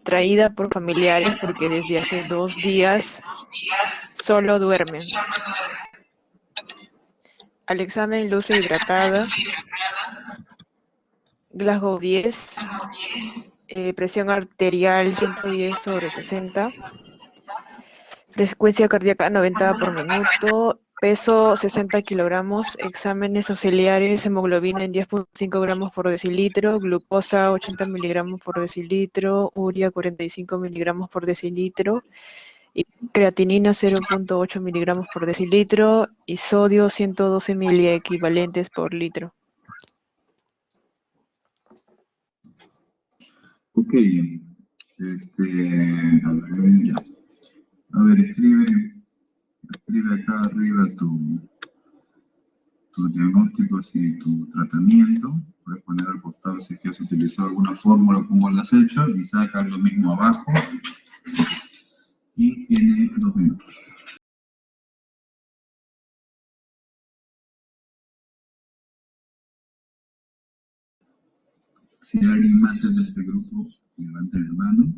traída por familiares porque desde hace 2 días solo duerme. Al examen luce hidratada, Glasgow 10, presión arterial 110/60, frecuencia cardíaca 90 por minuto, peso 60 kilogramos, exámenes auxiliares, hemoglobina en 10,5 gramos por decilitro, glucosa 80 miligramos por decilitro, urea 45 miligramos por decilitro, y creatinina 0,8 miligramos por decilitro y sodio 112 miliequivalentes por litro. Ok, a ver, ya. A ver, escribe acá arriba tus diagnósticos y tu tratamiento. Puedes poner al costado si es que has utilizado alguna fórmula o cómo lo has hecho y saca lo mismo abajo y tiene 2 minutos. Si alguien más es de este grupo, levante la mano.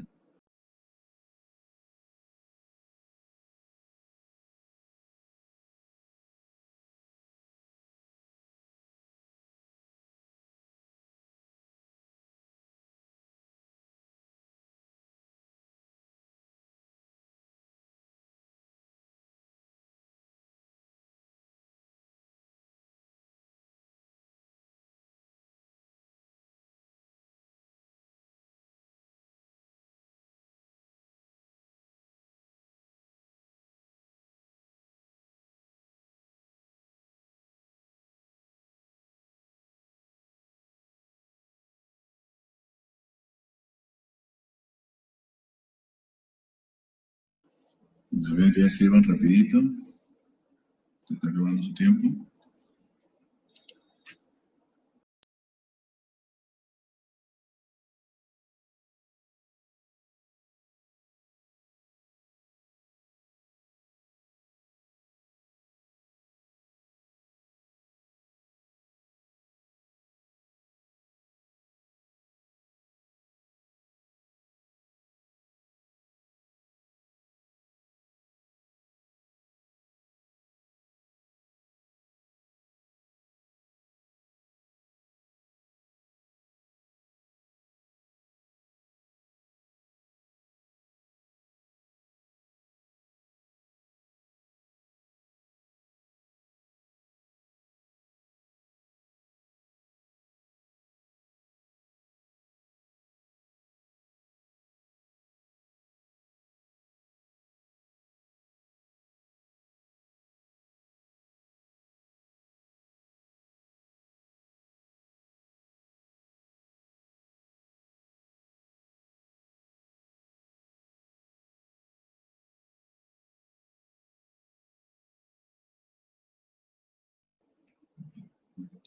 A ver, ya escriban rapidito. Se está acabando su tiempo.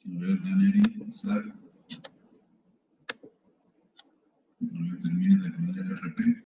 A ver, Daneri, Sar. A ver, termine de poner el RP.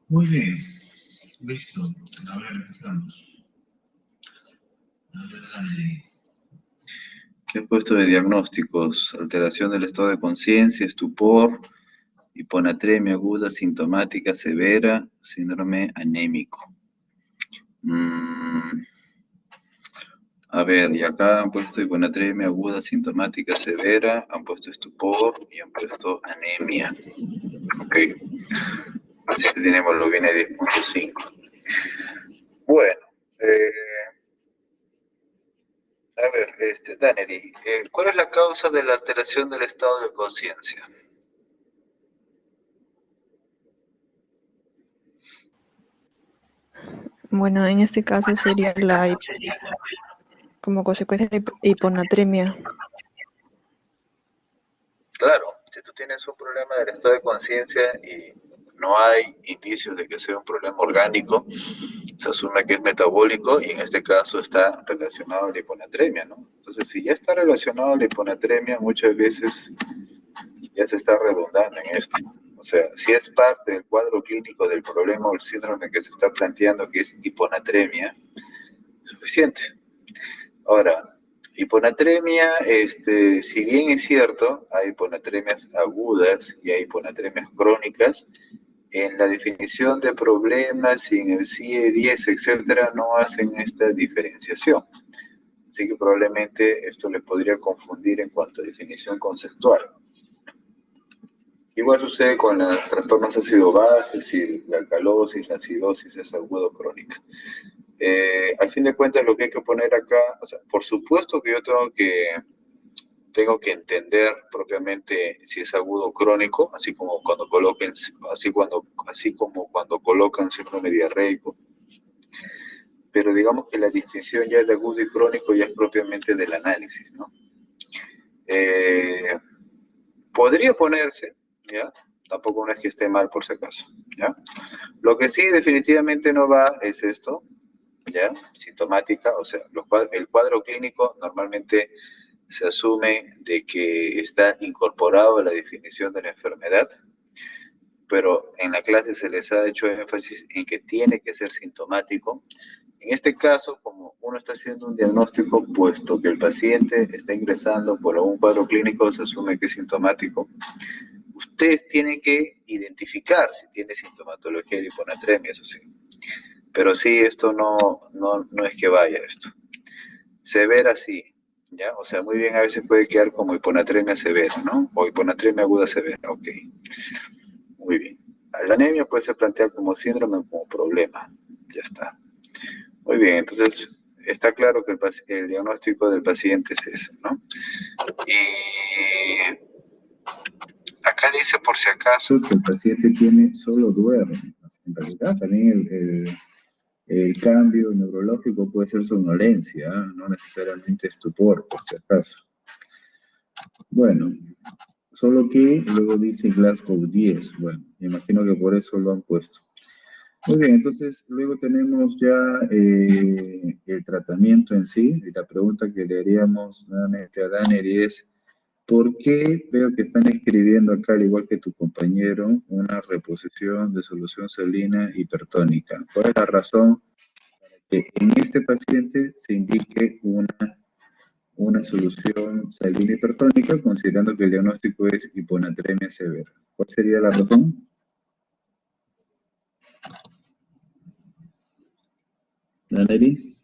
Muy bien. Listo. A ver, empezamos. A ver, dale. ¿Qué has puesto de diagnósticos? Alteración del estado de conciencia, estupor, hiponatremia aguda, sintomática, severa, síndrome anémico. A ver, y acá han puesto hiponatremia aguda, sintomática, severa, han puesto estupor y han puesto anemia. Ok. Así que tiene hemoglobina 10.5. Bueno, a ver, Daneri, ¿cuál es la causa de la alteración del estado de conciencia? Bueno, en este caso sería como consecuencia de la hiponatremia. Claro, si tú tienes un problema del estado de conciencia y no hay indicios de que sea un problema orgánico, se asume que es metabólico y en este caso está relacionado a la hiponatremia, ¿no? Entonces, si ya está relacionado a la hiponatremia, muchas veces ya se está redundando en esto. O sea, si es parte del cuadro clínico del problema o el síndrome que se está planteando, que es hiponatremia, suficiente. Ahora, hiponatremia, si bien es cierto, hay hiponatremias agudas y hay hiponatremias crónicas, en la definición de problemas y en el CIE-10, etcétera, no hacen esta diferenciación. Así que probablemente esto les podría confundir en cuanto a definición conceptual. Igual sucede con los trastornos ácido-bases y la alcalosis, la acidosis es aguda o crónica. Al fin de cuentas, lo que hay que poner acá, o sea, por supuesto que yo tengo que entender propiamente si es agudo o crónico, así como cuando colocan síndrome diarreico. Pero digamos que la distinción ya de agudo y crónico ya es propiamente del análisis, ¿no? Podría ponerse, ¿ya? Tampoco no es que esté mal por si acaso, ¿ya? Lo que sí definitivamente no va es esto, ¿ya? Sintomática, o sea, el cuadro clínico normalmente se asume de que está incorporado a la definición de la enfermedad, pero en la clase se les ha hecho énfasis en que tiene que ser sintomático. En este caso, como uno está haciendo un diagnóstico, puesto que el paciente está ingresando por un cuadro clínico, se asume que es sintomático, ustedes tienen que identificar si tiene sintomatología de hiponatremia, eso sí. Pero sí, esto no es que vaya esto. Severa sí, ¿ya? O sea, muy bien, a veces puede quedar como hiponatremia severa, ¿no? O hiponatremia aguda severa, ok. Muy bien. La anemia puede ser planteada como síndrome o como problema, ya está. Muy bien, entonces está claro que el diagnóstico del paciente es ese, ¿no? Y acá dice por si acaso Que el paciente solo duerme. En realidad también el cambio neurológico puede ser somnolencia, ¿eh? No necesariamente estupor, por si acaso. Bueno, solo que luego dice Glasgow 10. Bueno, me imagino que por eso lo han puesto. Muy bien, entonces luego tenemos ya el tratamiento en sí. Y la pregunta que le haríamos nuevamente a Daneri es, ¿por qué veo que están escribiendo acá, al igual que tu compañero, una reposición de solución salina hipertónica? ¿Cuál es la razón para que en este paciente se indique una solución salina hipertónica, considerando que el diagnóstico es hiponatremia severa? ¿Cuál sería la razón? ¿Daneri?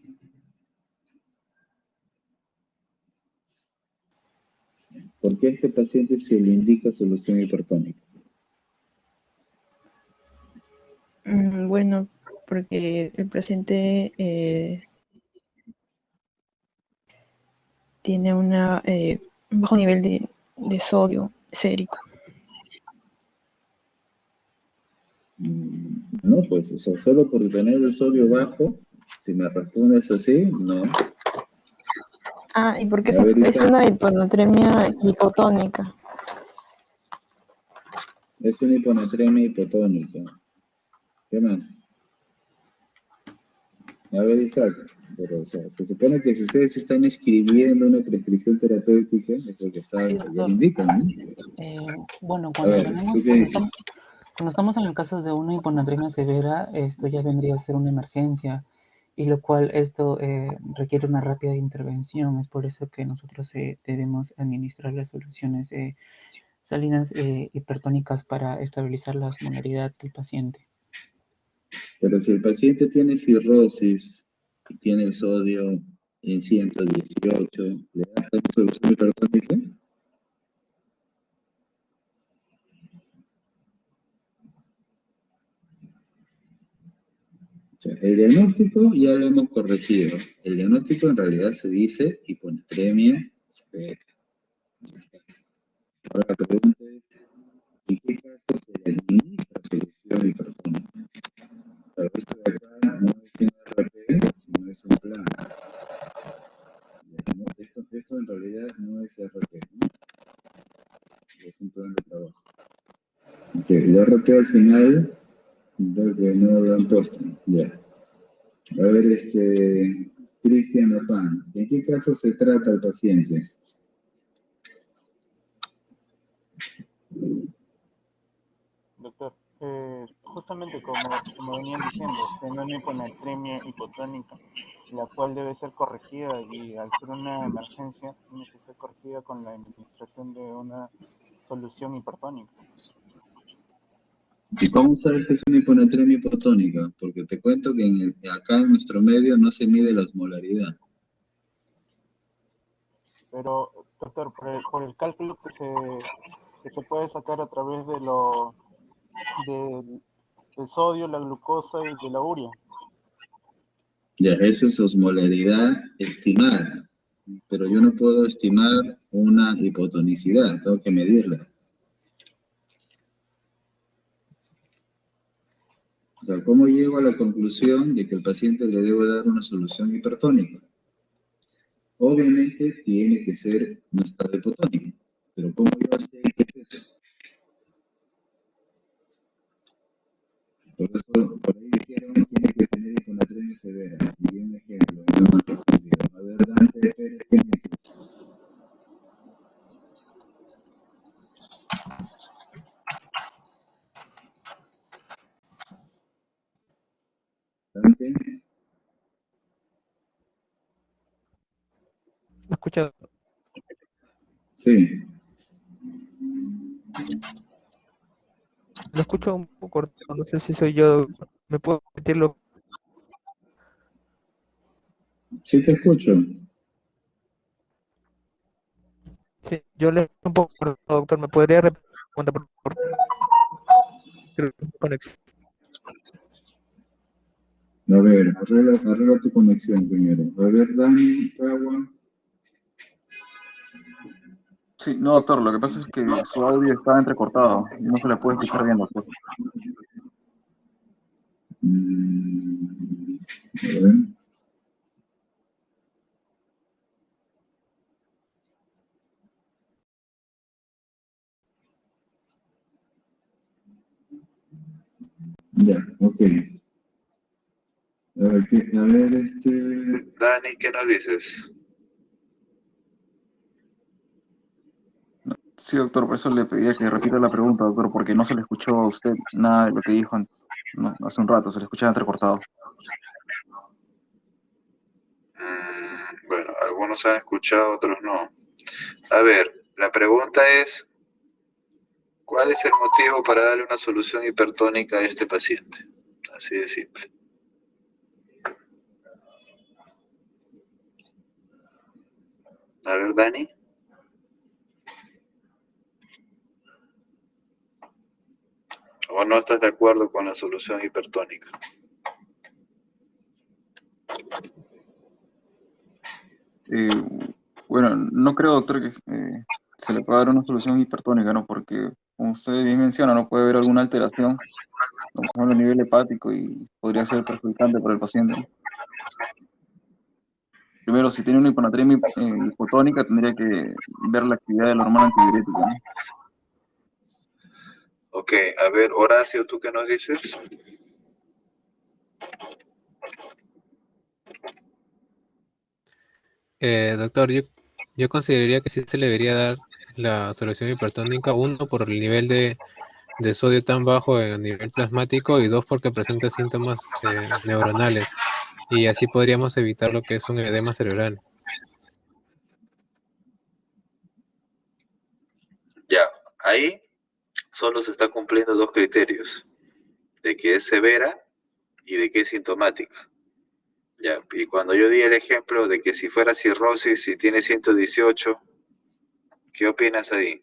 ¿Por qué a este paciente se le indica solución hipertónica? Bueno, porque el paciente tiene un bajo nivel de sodio sérico. No, pues, o sea, solo por tener el sodio bajo, si me respondes así, no. Y porque A ver, es Isaac, una hiponatremia hipotónica. es una hiponatremia hipotónica. ¿Qué más? A ver, Isaac, pero, o sea, se supone que si ustedes están escribiendo una prescripción terapéutica, es porque saben, Sí, ya lo doctor. indican, ¿no? Bueno, A ver, ¿tú qué dices? Cuando estamos en el caso de una hiponatremia severa, esto ya vendría a ser una emergencia, y lo cual esto requiere una rápida intervención. Es por eso que nosotros debemos administrar las soluciones salinas hipertónicas para estabilizar la osmolaridad del paciente. Pero si el paciente tiene cirrosis y tiene el sodio en 118, ¿le das también solución hipertónica? O sea, el diagnóstico ya lo hemos corregido. El diagnóstico en realidad se dice hiponatremia severa. Ahora la pregunta es, ¿en qué caso se le administra solución hipertónica? Pero esto de acá no es un RP, sino es un plan. ¿No? Esto en realidad no es RP, ¿no? Es un plan de trabajo. Okay, el RP al final, creo que no lo han puesto. Ya. A ver, Cristian Lapán, ¿en qué caso se trata el paciente? Doctor, justamente como venían diciendo, tiene una hiponatremia hipotónica, la cual debe ser corregida y al ser una emergencia tiene que ser corregida con la administración de una solución hipertónica. ¿Y cómo sabes que es una hiponatremia hipotónica? Porque te cuento que acá en nuestro medio no se mide la osmolaridad. Pero, doctor, por el cálculo que se puede sacar a través del sodio, la glucosa y de la urea. Ya, eso es osmolaridad estimada, pero yo no puedo estimar una hipotonicidad, tengo que medirla. O sea, ¿cómo llego a la conclusión de que el paciente le debo dar una solución hipertónica? Obviamente tiene que ser un estado hipotónico, pero ¿cómo yo sé qué es eso? Por eso, por ahí dijeron, tiene que tener hiponatremia severa. Y un ejemplo, no me han respondido. A ver, Dante Pérez, ¿qué me dices? Dante, ¿Me escucha? sí. Lo escucho un poco cortado, no sé si soy yo. ¿Me puedo repetirlo? Sí te escucho. Sí, yo le escucho un poco cortado, doctor. ¿Me podría repetir la pregunta, por favor? Creo que no hay conexión. A ver, arregla tu conexión primero. A ver, Dani, Tawa. Sí, no, doctor, lo que pasa es que su audio está entrecortado, no se le puede escuchar bien, doctor. A ver. Ya, ok. A ver, Dani, ¿qué nos dices? Sí, doctor, por eso le pedía que repita la pregunta, doctor, porque no se le escuchó a usted nada de lo que dijo hace un rato, se le escuchaba entrecortado. Bueno, algunos han escuchado, otros no. A ver, la pregunta es, ¿cuál es el motivo para darle una solución hipertónica a este paciente? Así de simple. A ver, Dani. ¿O no estás de acuerdo con la solución hipertónica? Eh, bueno, no creo, doctor, que se le pueda dar una solución hipertónica, ¿no? Porque, como usted bien menciona, no puede haber alguna alteración, como por ejemplo a nivel hepático, y podría ser perjudicante para el paciente, ¿no? Primero, si tiene una hiponatremia hipotónica, tendría que ver la actividad de la hormona antidiurética, ¿no? Ok, a ver, Horacio, ¿tú qué nos dices? Doctor, yo consideraría que sí se le debería dar la solución hipertónica, uno, por el nivel de de sodio tan bajo a nivel plasmático, y dos, porque presenta síntomas neuronales, y así podríamos evitar lo que es un edema cerebral. Ya, ahí solo se está cumpliendo dos criterios, de que es severa y de que es sintomática. Ya, y cuando yo di el ejemplo de que si fuera cirrosis y tiene 118, ¿qué opinas ahí?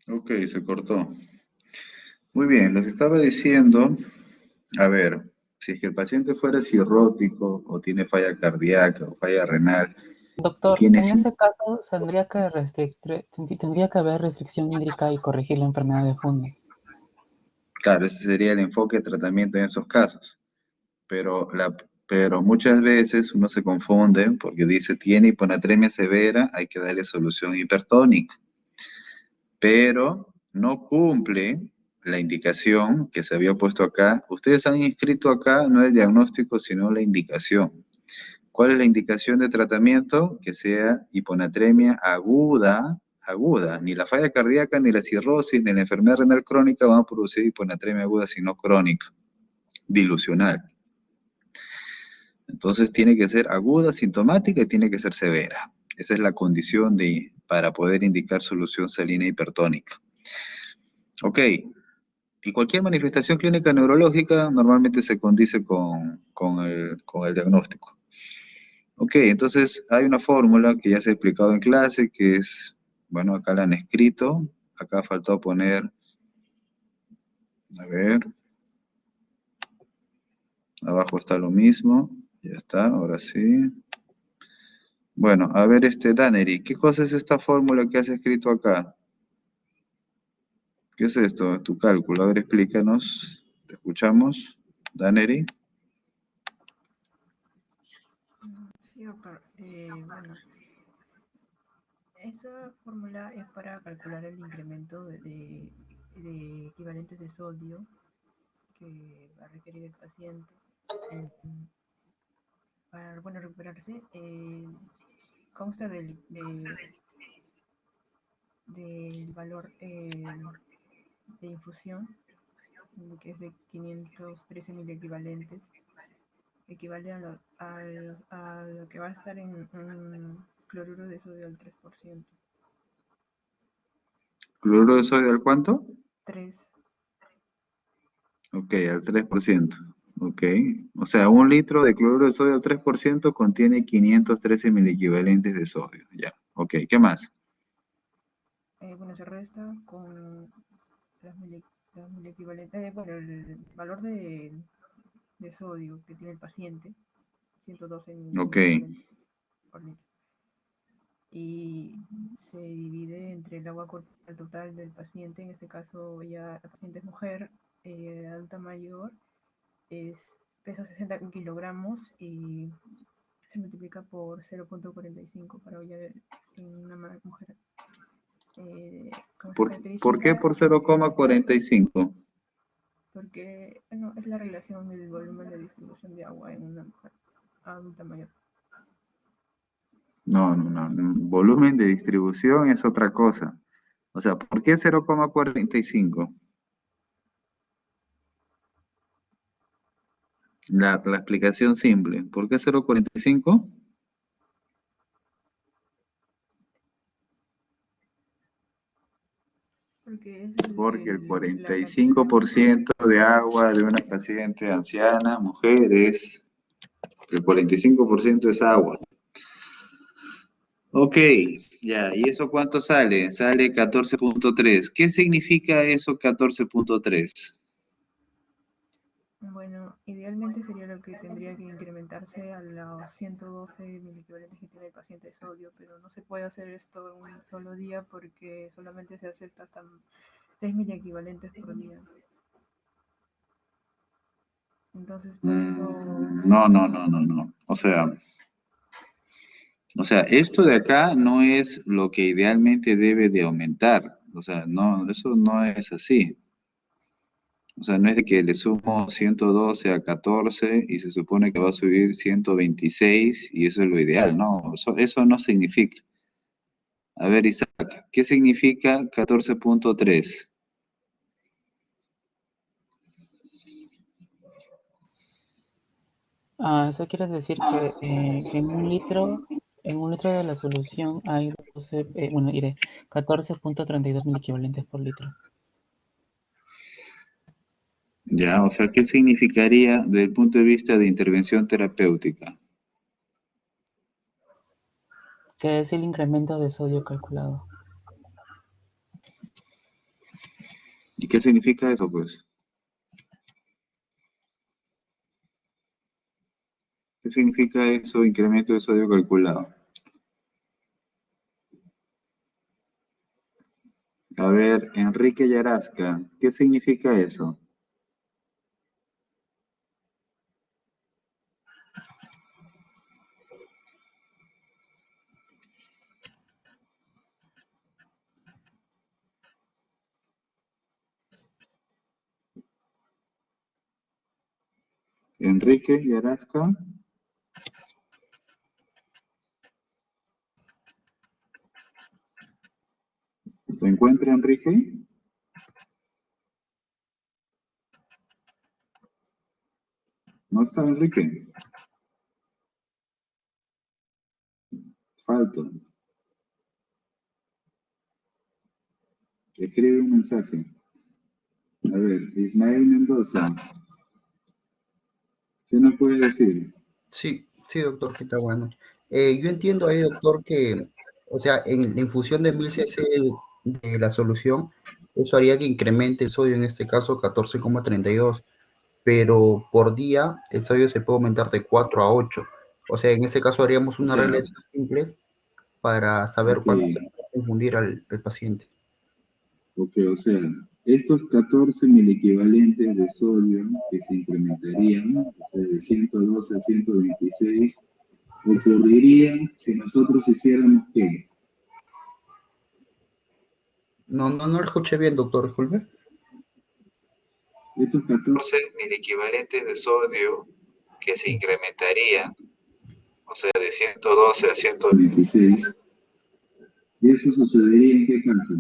Ok, se cortó. Muy bien, les estaba diciendo, a ver, si es que el paciente fuera cirrótico o tiene falla cardíaca o falla renal, Doctor, tiene, en ese caso tendría que haber restricción hídrica y corregir la enfermedad de fondo. claro, ese sería el enfoque de tratamiento en esos casos, pero, pero muchas veces uno se confunde porque dice tiene hiponatremia severa, hay que darle solución hipertónica, pero no cumple la indicación que se había puesto acá. Ustedes han inscrito acá no el diagnóstico, sino la indicación. ¿Cuál es la indicación de tratamiento? Que sea hiponatremia aguda, aguda. Ni la falla cardíaca, ni la cirrosis, ni la enfermedad renal crónica van a producir hiponatremia aguda, sino crónica, dilucional. Entonces tiene que ser aguda, sintomática y tiene que ser severa. Esa es la condición para poder indicar solución salina hipertónica. Ok, y cualquier manifestación clínica neurológica normalmente se condice con el diagnóstico. Ok, entonces hay una fórmula que ya se ha explicado en clase, que es, bueno, acá la han escrito, acá faltó poner, a ver, abajo está lo mismo, ya está, ahora sí. Bueno, a ver, Daneri, ¿qué cosa es esta fórmula que has escrito acá? ¿Qué es esto? Tu cálculo, a ver, explícanos, te escuchamos, Daneri. Sí, doctor. Bueno, esa fórmula es para calcular el incremento de equivalentes de sodio que va a requerir el paciente para, bueno, recuperarse. Consta del valor de infusión, que es de 513 mil equivalentes, equivale a lo que va a estar en un cloruro de sodio al 3%. ¿Cloruro de sodio al cuánto? 3. Ok, al 3%. Ok. O sea, un litro de cloruro de sodio al 3% contiene 513 miliequivalentes de sodio. Ya. Ok, ¿qué más? Bueno, se resta con las miliequivalentes, bueno, el valor de sodio que tiene el paciente, 112 Ok. miliequivalentes por litro. Y se divide entre el agua corporal total del paciente, en este caso ya la paciente es mujer, adulta mayor, pesa 60 kilogramos y se multiplica por 0.45 para ya ver en una mujer con esta ¿Por qué característica, por 0,45? porque bueno, es la relación del volumen de distribución de agua en una mujer adulta mayor. No. Volumen de distribución es otra cosa. O sea, ¿por qué 0,45? La explicación simple. ¿Por qué 0,45? Porque es Porque el la cantidad. 45% de agua de una paciente anciana, mujer, el 45% es agua. Ok, ya, ¿y eso cuánto sale? Sale 14.3. ¿Qué significa eso 14.3? Bueno, idealmente sería lo que tendría que incrementarse a los 112 miliequivalentes que tiene el paciente de sodio, pero no se puede hacer esto en un solo día porque solamente se acepta hasta 6 miliequivalentes por día. Entonces, por eso, No. O sea, esto de acá no es lo que idealmente debe de aumentar. O sea, no, eso no es así. O sea, no es de que le sumo 112 a 14 y se supone que va a subir 126 y eso es lo ideal. No, eso no significa. A ver, Isaac, ¿qué significa 14.3? Eso quiere decir que en un litro de la solución hay 14.32 mil equivalentes por litro. Ya, o sea, ¿qué significaría desde el punto de vista de intervención terapéutica? Que es el incremento de sodio calculado. ¿Y qué significa eso, pues? ¿Qué significa eso, incremento de sodio calculado? A ver, Enrique Yarasca, ¿qué significa eso? Enrique Yarasca, ¿se encuentra Enrique? ¿No está Enrique? Falto. Escribe un mensaje. A ver, Ismael Mendoza, ¿qué nos puede decir? Sí, sí, doctor, qué está bueno. Yo entiendo ahí, doctor, que, o sea, en la infusión de 1000 cc de la solución, eso haría que incremente el sodio, en este caso 14,32, pero por día el sodio se puede aumentar de 4 a 8. O sea, en ese caso haríamos O una sea, regla simple para saber ok, cuánto se puede infundir al paciente. o sea, estos 14 equivalentes de sodio que se incrementarían, o sea, de 112 a 126, ocurrirían si nosotros hiciéramos ¿qué? No lo escuché bien, doctor, disculpe. Estos 14 equivalentes de sodio que se incrementarían, o sea, de 112 a 126, ¿y eso sucedería en qué caso?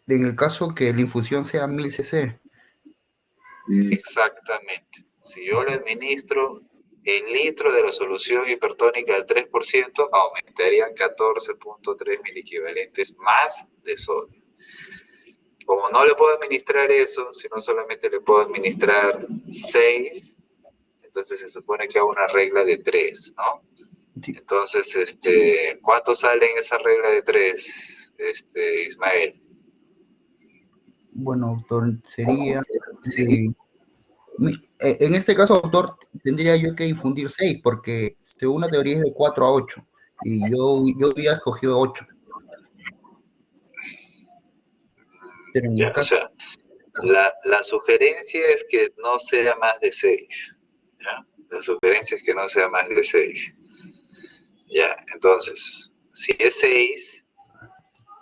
En el caso que la infusión sea 1000 cc. Exactamente. Si yo le administro el litro de la solución hipertónica al 3%, aumentarían 14.3 miliequivalentes más de sodio. como no le puedo administrar eso, sino solamente le puedo administrar 6, entonces se supone que hago una regla de 3, ¿no? Sí. Entonces, ¿cuánto sale en esa regla de 3, Ismael? Bueno, doctor, sería... en este caso, doctor, tendría yo que infundir 6, porque según una teoría es de 4 a 8, y yo había escogido 8. Pero en Ya, el o caso, sea, la sugerencia es que no sea más de 6, ¿ya? La sugerencia es que no sea más de 6. Ya, entonces, si es 6,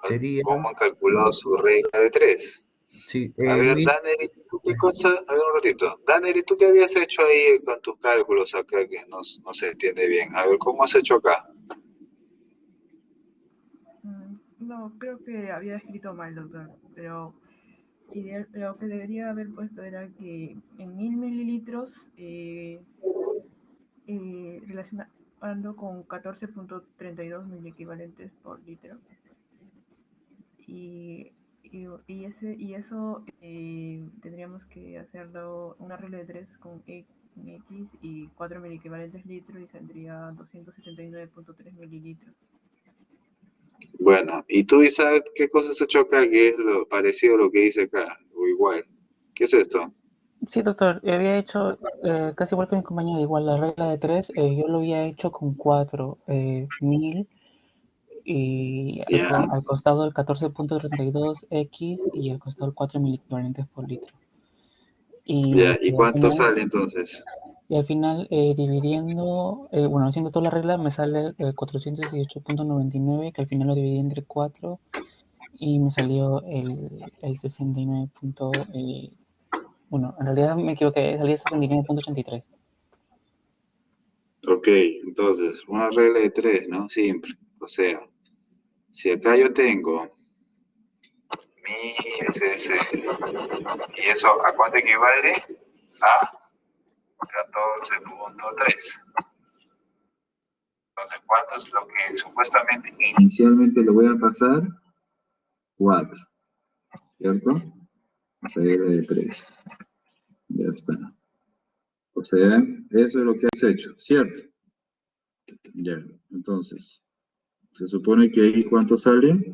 sería... ¿cómo han calculado su regla de 3? Sí, A ver, Daneri, ¿tú qué cosa? A ver un ratito. Daneri, ¿tú qué habías hecho ahí con tus cálculos acá que no se entiende bien? A ver, ¿cómo has hecho acá? No, creo que había escrito mal, doctor, pero lo que debería haber puesto era que en 1000 mililitros, relacionando con 14.32 miliequivalentes por litro, y eso tendríamos que hacerlo una regla de 3 con X y 4 miliequivalentes litro y saldría 279.3 mililitros. Bueno, ¿y tú, Isaac, qué cosa has hecho acá que es lo parecido a lo que dice acá? O igual. ¿Qué es esto? Sí, doctor, había hecho casi igual que mi compañero, igual la regla de 3, yo lo había hecho con 4, 1000 y Ya, al costado el 14.32x y al costado el 4 miliequivalentes por litro. ya. ¿Y Y cuánto sale entonces? al final dividiendo, bueno, haciendo toda la regla me sale 418.99, que al final lo dividí entre 4 y me salió el 69. Bueno, en realidad me equivoqué, salía 69.83. Ok, entonces, una regla de 3, ¿no? Simple. O sea, si acá yo tengo mi SS, ¿y eso a cuánto equivale? A 14.3. Entonces, ¿cuánto es lo que supuestamente inicialmente le voy a pasar? 4, ¿cierto? Regla de 3. Ya está. O sea, eso es lo que has hecho, ¿cierto? Ya, entonces, se supone que ahí ¿cuánto sale?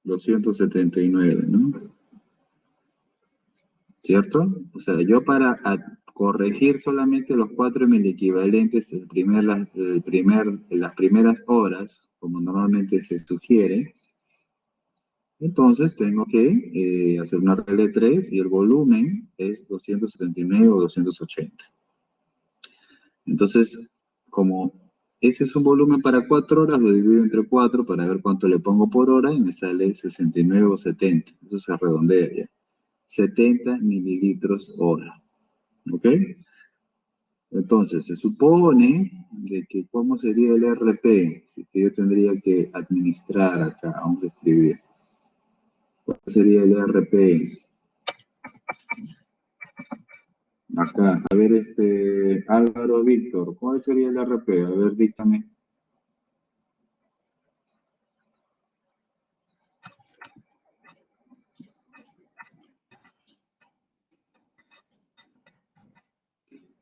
279, ¿no? ¿Cierto? O sea, yo para corregir solamente los 4 miliequivalentes en las primeras horas, como normalmente se sugiere, entonces tengo que hacer una regla de 3 y el volumen es 279 o 280. Entonces, como ese es un volumen para 4 horas, lo divido entre 4 para ver cuánto le pongo por hora y me sale 69 o 70. Eso se redondea ya. 70 mililitros hora. ¿Ok? Entonces, se supone de que ¿cómo sería el RP? Si que yo tendría que administrar acá, vamos a escribir. ¿Cuál sería el RP? Acá, a ver, Álvaro Víctor, ¿cuál sería el RP? A ver, dígame.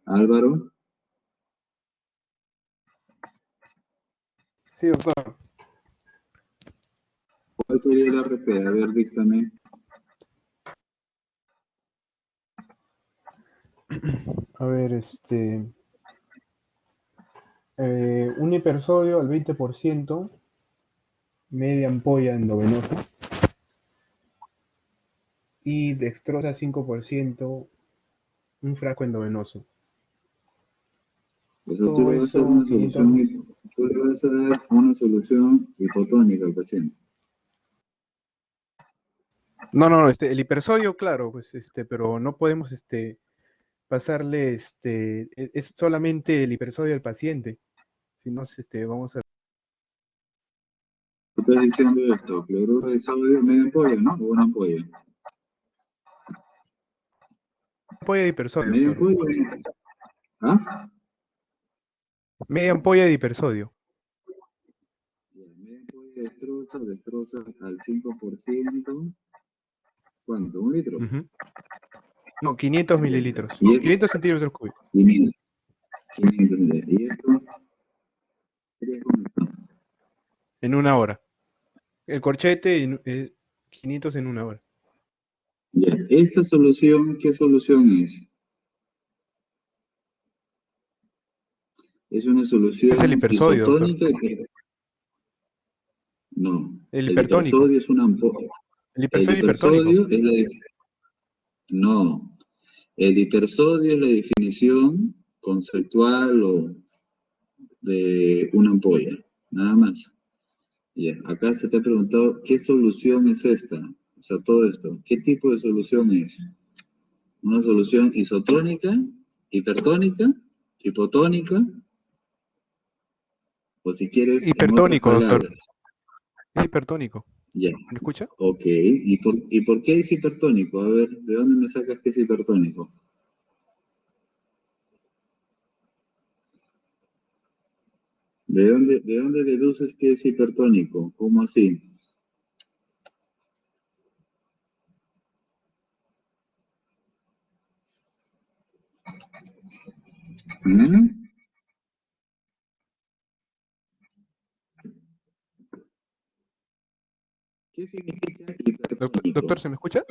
Álvaro. Sí, doctor. ¿Cuál sería el RP? A ver, dígame. A ver, un hipersodio al 20%, media ampolla endovenosa, y dextrosa 5%, un frasco endovenoso. O sea, tú Todo le vas a dar eso, una 500... solución, tú le vas a dar una solución hipotónica al paciente. No, el hipersodio, claro, pues, pero no podemos, pasarle, es solamente el hipersodio al paciente. Si no, vamos a... Tú estás diciendo esto, cloruro de sodio, media ampolla, ¿no? O una ampolla. Ampolla de hipersodio, Media doctor. ampolla. ¿Ah? Media ampolla de hipersodio. Media ampolla de dextrosa, destroza al 5%, ¿cuánto? ¿Un litro? Ujú. No, 500 mililitros. Y esto, 500 centímetros cúbicos. 500 mililitros. Y esto sería como esto. En una hora. El corchete, 500 en una hora. Ya, esta solución, ¿qué solución es? Es una Es el solución hipersodio, doctor. isotónica. No, El el hipertónico. hipersodio es una ampolla. El El hipersodio hipertónico. hipersodio es la... No, el hipersodio es la definición conceptual o de una ampolla, nada más. Ya, acá se te ha preguntado, ¿qué solución es esta? O sea, todo esto, ¿qué tipo de solución es? ¿Una solución isotónica, hipertónica, hipotónica? O si quieres, en otras Hipertónico, doctor. palabras. Es hipertónico. Ya, ¿Me escucha? ok. ¿Y por qué es hipertónico? A ver, ¿de dónde me sacas que es hipertónico? ¿De dónde deduces que es hipertónico? ¿Cómo así? ¿Mm? ¿Qué significa hipertónico? Doctor, ¿se me escucha?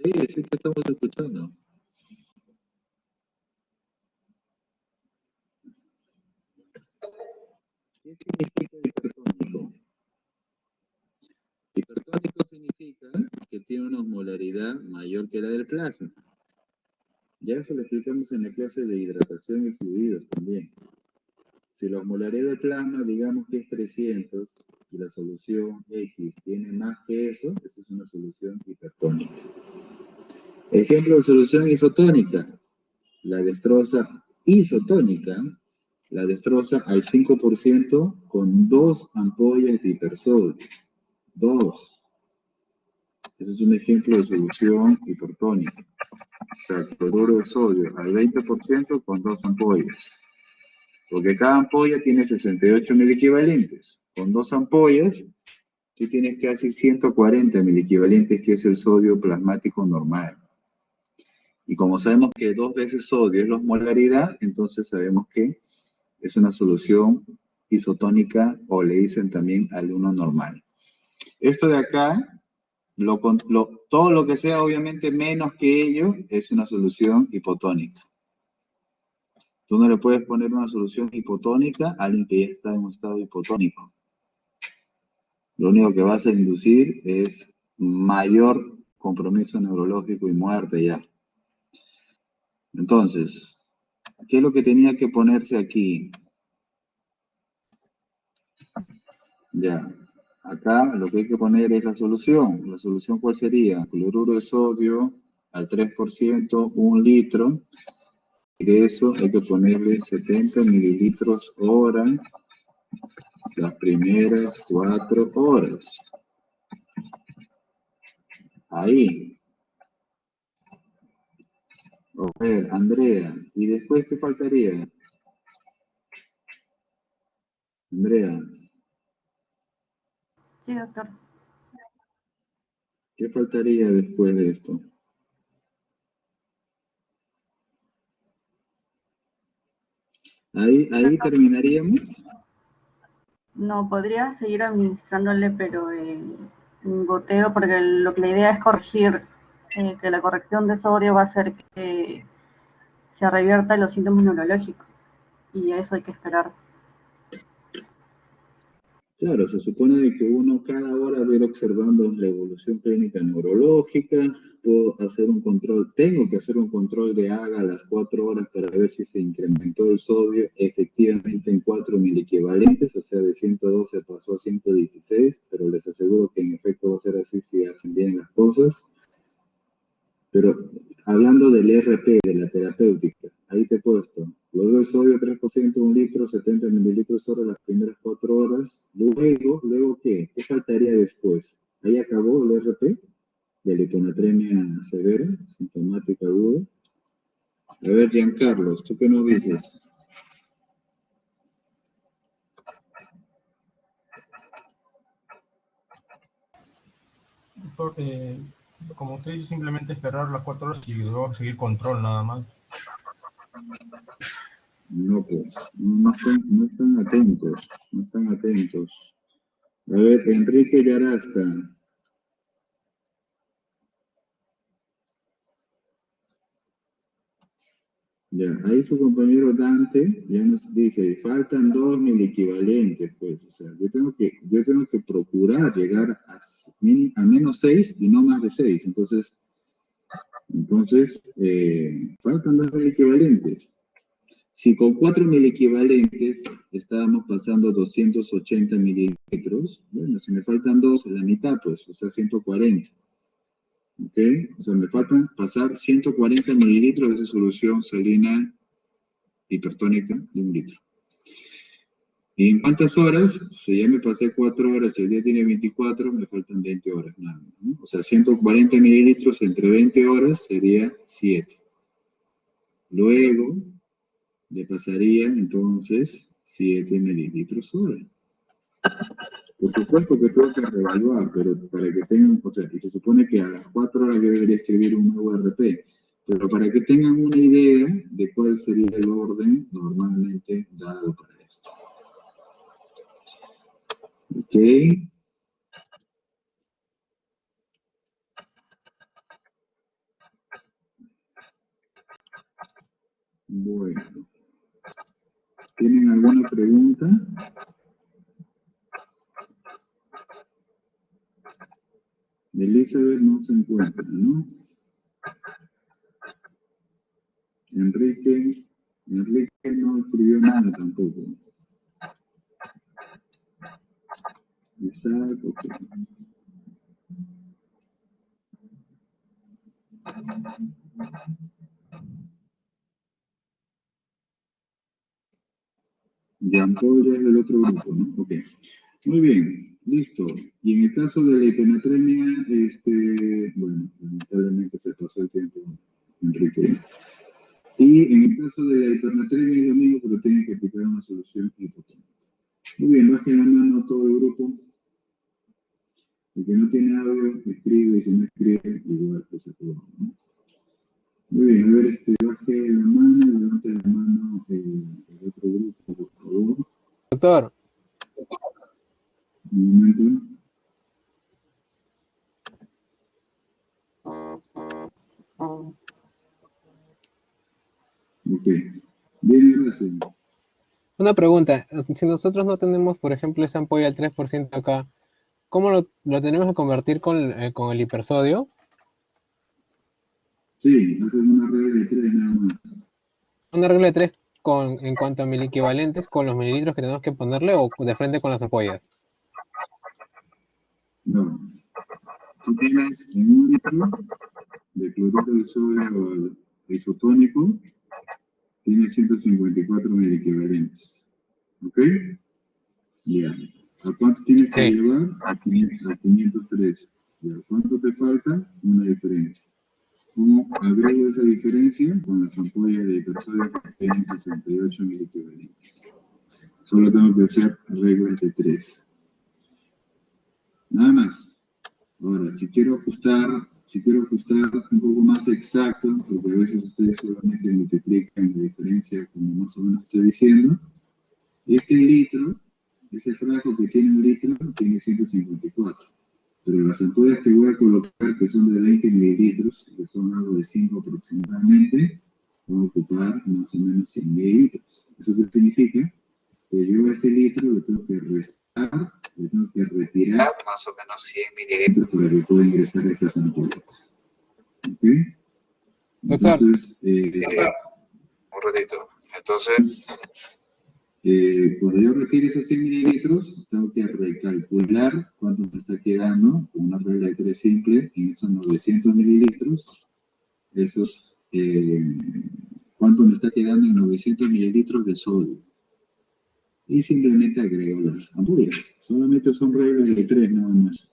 Sí, sí te estamos escuchando. ¿Qué significa hipertónico? Hipertónico significa que tiene una osmolaridad mayor que la del plasma. Ya eso lo explicamos en la clase de hidratación y fluidos también. Si la osmolaridad del plasma, digamos que es 300, y la solución X tiene más que eso, esa es una solución hipertónica. Ejemplo de solución isotónica. La destroza isotónica, la destroza al 5% con 2 ampollas de hipersodio. 2. Ese es un ejemplo de solución hipertónica. O sea, cloruro de sodio al 20% con 2 ampollas. Porque cada ampolla tiene 68 equivalentes. Con 2 ampollas, tú tienes casi 140 equivalentes, que es el sodio plasmático normal. Y como sabemos que 2 veces sodio es la osmolaridad, entonces sabemos que es una solución isotónica, o le dicen también al 1 normal. Esto de acá, todo lo que sea obviamente menos que ello, es una solución hipotónica. Tú no le puedes poner una solución hipotónica a alguien que ya está en un estado hipotónico. Lo único que vas a inducir es mayor compromiso neurológico y muerte ya. Entonces, ¿qué es lo que tenía que ponerse aquí? Ya, acá lo que hay que poner es la solución. ¿La solución cuál sería? Cloruro de sodio al 3%, 1 litro. Y de eso hay que ponerle 70 mililitros hora las primeras 4 horas. Ahí. A ver, Andrea. ¿Y después qué faltaría? Andrea, Sí, doctor. ¿qué faltaría después de esto? Ahí Doctor, terminaríamos. no, podría seguir administrándole, pero en goteo, porque la idea es corregir, que la corrección de sodio va a hacer que se reviertan los síntomas neurológicos, y a eso hay que esperar. Claro, se supone de que uno cada hora va a ir observando la evolución clínica neurológica. Puedo hacer un control, tengo que hacer un control de AGA a las 4 horas para ver si se incrementó el sodio efectivamente en 4 equivalentes, o sea, de 112 pasó a 116, pero les aseguro que en efecto va a ser así si hacen bien las cosas. Pero hablando del ERP, de la terapéutica, ahí te he puesto, luego el sodio 3%, 1 litro, 70 mililitros hora las primeras 4 horas. Luego ¿qué? ¿Qué faltaría después? Ahí acabó el ERP de la hiponatremia severa, sintomática aguda. A ver, Giancarlos, ¿tú qué nos dices? doctor, como usted dice, simplemente esperar las 4 horas y luego seguir control nada más. No, pues, no están atentos, no están atentos. A ver, Enrique Yarasta. Ya, ahí su compañero Dante ya nos dice, faltan 2 equivalentes, pues, o sea, yo tengo que procurar llegar a menos 6 y no más de 6, entonces, faltan 2 equivalentes. Si con 4 equivalentes estábamos pasando 280 mililitros, bueno, si me faltan 2, la mitad, pues, o sea, 140. ¿Ok? O sea, me faltan pasar 140 mililitros de esa solución salina hipertónica de 1 litro. ¿Y en cuántas horas? Si ya me pasé 4 horas y el día tiene 24, me faltan 20 horas nada más, ¿no? O sea, 140 mililitros entre 20 horas sería 7. Luego le pasaría entonces 7 mililitros hora. Por supuesto que tengo que reevaluar, pero para que tengan, o sea, y se supone que a las 4 horas yo debería escribir un nuevo RP, pero para que tengan una idea de cuál sería el orden normalmente dado para esto. Ok. Bueno. ¿Tienen alguna pregunta? Elizabeth no se encuentra, ¿no? Enrique no escribió nada tampoco. Isaac, ok. Jean-Paul ya es del otro grupo, ¿no? Ok. Muy bien, listo. Y en el caso de la hipernatremia, bueno, lamentablemente se pasó el tiempo, Enrique. Y en el caso de la hipernatremia es lo mismo, pero tienen que aplicar una solución hipotónica. Muy bien, bajen la mano a todo el grupo. El que no tiene audio, escribe, y si no escribe, igual que se puede, ¿no? Muy bien, a ver, baje la mano y levante la mano el otro grupo, por favor. Doctor. Un momento. Ok. Bien, gracias. Una pregunta, si nosotros no tenemos, por ejemplo, esa ampolla al 3% acá, ¿cómo lo tenemos que convertir con el hipersodio? Sí, haces una regla de 3 nada más. Una regla de 3 en cuanto a equivalentes con los mililitros que tenemos que ponerle o de frente con las ampollas. No. Tú tienes en 1 litro de cloruro de sodio isotónico, tienes 154 equivalentes. ¿Ok? Ya. ¿A cuánto tienes que llevar? A 503. ¿Y a cuánto te falta? Una diferencia. ¿Cómo agrego esa diferencia? Con las ampollas de hipersodio que tienen 68 equivalentes. Solo tengo que hacer reglas de 3. Nada más. Ahora, si quiero ajustar un poco más exacto, porque a veces ustedes solamente multiplican la diferencia como más o menos estoy diciendo, este litro, ese frasco que tiene 1 litro, tiene 154. Pero las ampollas que voy a colocar, que son de 20 mililitros, que son algo de 5 aproximadamente, van a ocupar más o menos 100 mililitros. ¿Eso qué significa? Que yo a este litro le tengo que restar, le tengo que retirar más o menos 100 mililitros para que pueda ingresar a estas ampollas. ¿Ok? Entonces, un ratito. Entonces, cuando yo retire esos 100 mililitros, tengo que recalcular cuánto me está quedando, con una regla de 3 simple, en esos 900 mililitros, cuánto me está quedando en 900 mililitros de sodio. Y simplemente agrego las ampollas. Solamente son reglas de 3 nada más.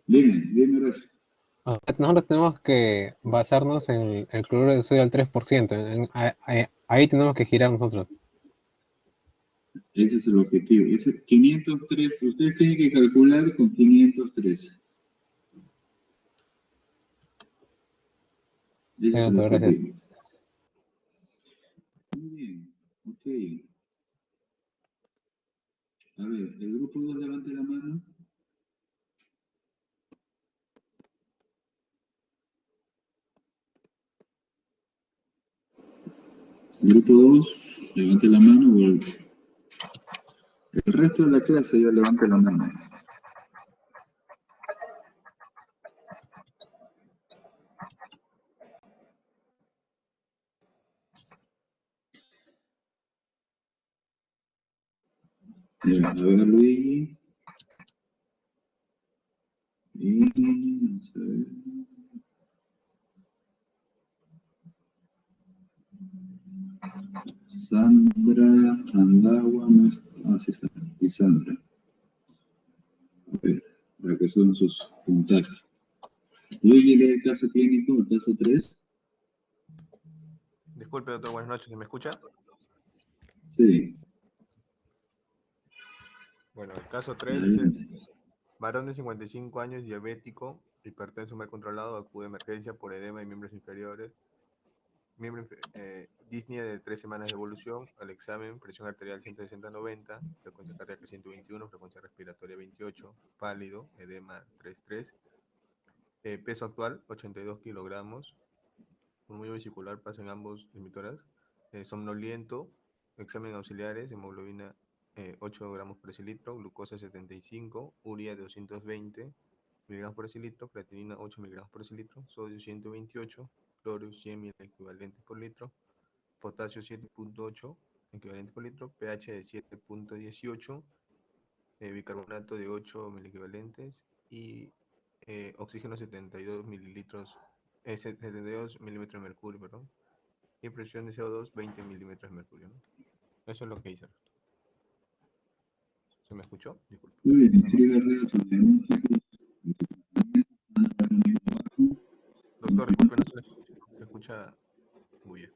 Dime, gracias. Nosotros tenemos que basarnos en el cloruro de sodio al 3%. Ahí tenemos que girar nosotros. Ese es el objetivo. Ese 503, ustedes tienen que calcular con 503. Ese es el Doctor, gracias. objetivo. Muy bien, ok. A ver, el grupo 2 levante la mano. Grupo 2, levante la mano. El resto de la clase ya levante la mano. Ya, a ver, Luigi. Y vamos a ver. Sandra Andagua no está. Ah, sí está. Y Sandra. A ver, para que suban sus puntajes. Luigi lee el caso clínico, el caso 3. Disculpe, doctor, buenas noches. ¿Se me escucha? Sí. Bueno, el caso 3 dice, Adelante. varón de 55 años, diabético, hipertenso mal controlado, acude a emergencia por edema y miembros inferiores, disnea de 3 semanas de evolución, al examen, presión arterial 160/90, frecuencia cardíaca 121, frecuencia respiratoria 28, pálido, edema 3,3, peso actual 82 kilogramos, murmullo vesicular pasa en ambos emitoras, somnoliento, examen auxiliares, hemoglobina 8 gramos por decilitro, glucosa 75, urea de 220 miligramos por decilitro, creatinina 8 miligramos por decilitro, sodio 128, cloro 100 mil equivalentes por litro, potasio 7,8 equivalentes por litro, pH de 7,18, bicarbonato de 8 mil equivalentes y oxígeno 72 mililitros, 72 milímetros de mercurio, perdón, y presión de CO2 20 milímetros de mercurio, ¿no? Eso es lo que hice. ¿Se me escuchó? Disculpe. Muy bien, escribe arriba sus diagnósticos. Doctor, disculpe, no se escucha muy bien.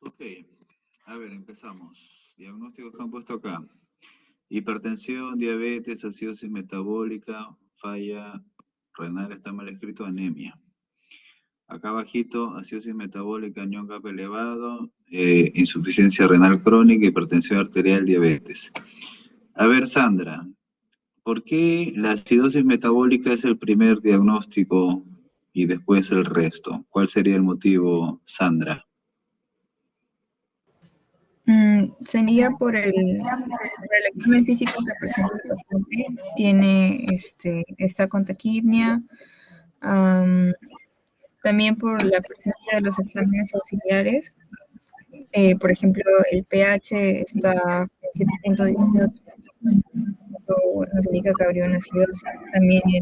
Ok, a ver, empezamos. Diagnósticos que han puesto acá. Hipertensión, diabetes, acidosis metabólica, falla renal, está mal escrito, anemia. Acá abajito, acidosis metabólica, anión GAP elevado, insuficiencia renal crónica, hipertensión arterial, diabetes. A ver, Sandra, ¿por qué la acidosis metabólica es el primer diagnóstico y después el resto? ¿Cuál sería el motivo, Sandra? Sería por el examen físico que presenta el paciente. Tiene esta contaquipnia. También por la presencia de los exámenes auxiliares. Por ejemplo, el pH está en 7.18. Eso nos indica que habría una acidosis. También el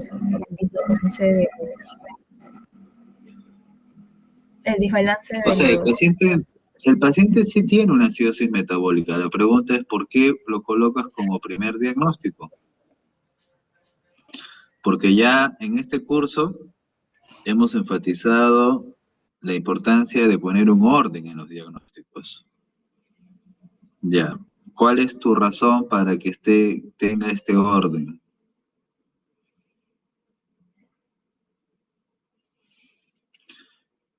desbalance O sea, de el paciente sí tiene una acidosis metabólica. La pregunta es ¿por qué lo colocas como primer diagnóstico? Porque ya en este curso hemos enfatizado la importancia de poner un orden en los diagnósticos. Ya. ¿Cuál es tu razón para que tenga este orden?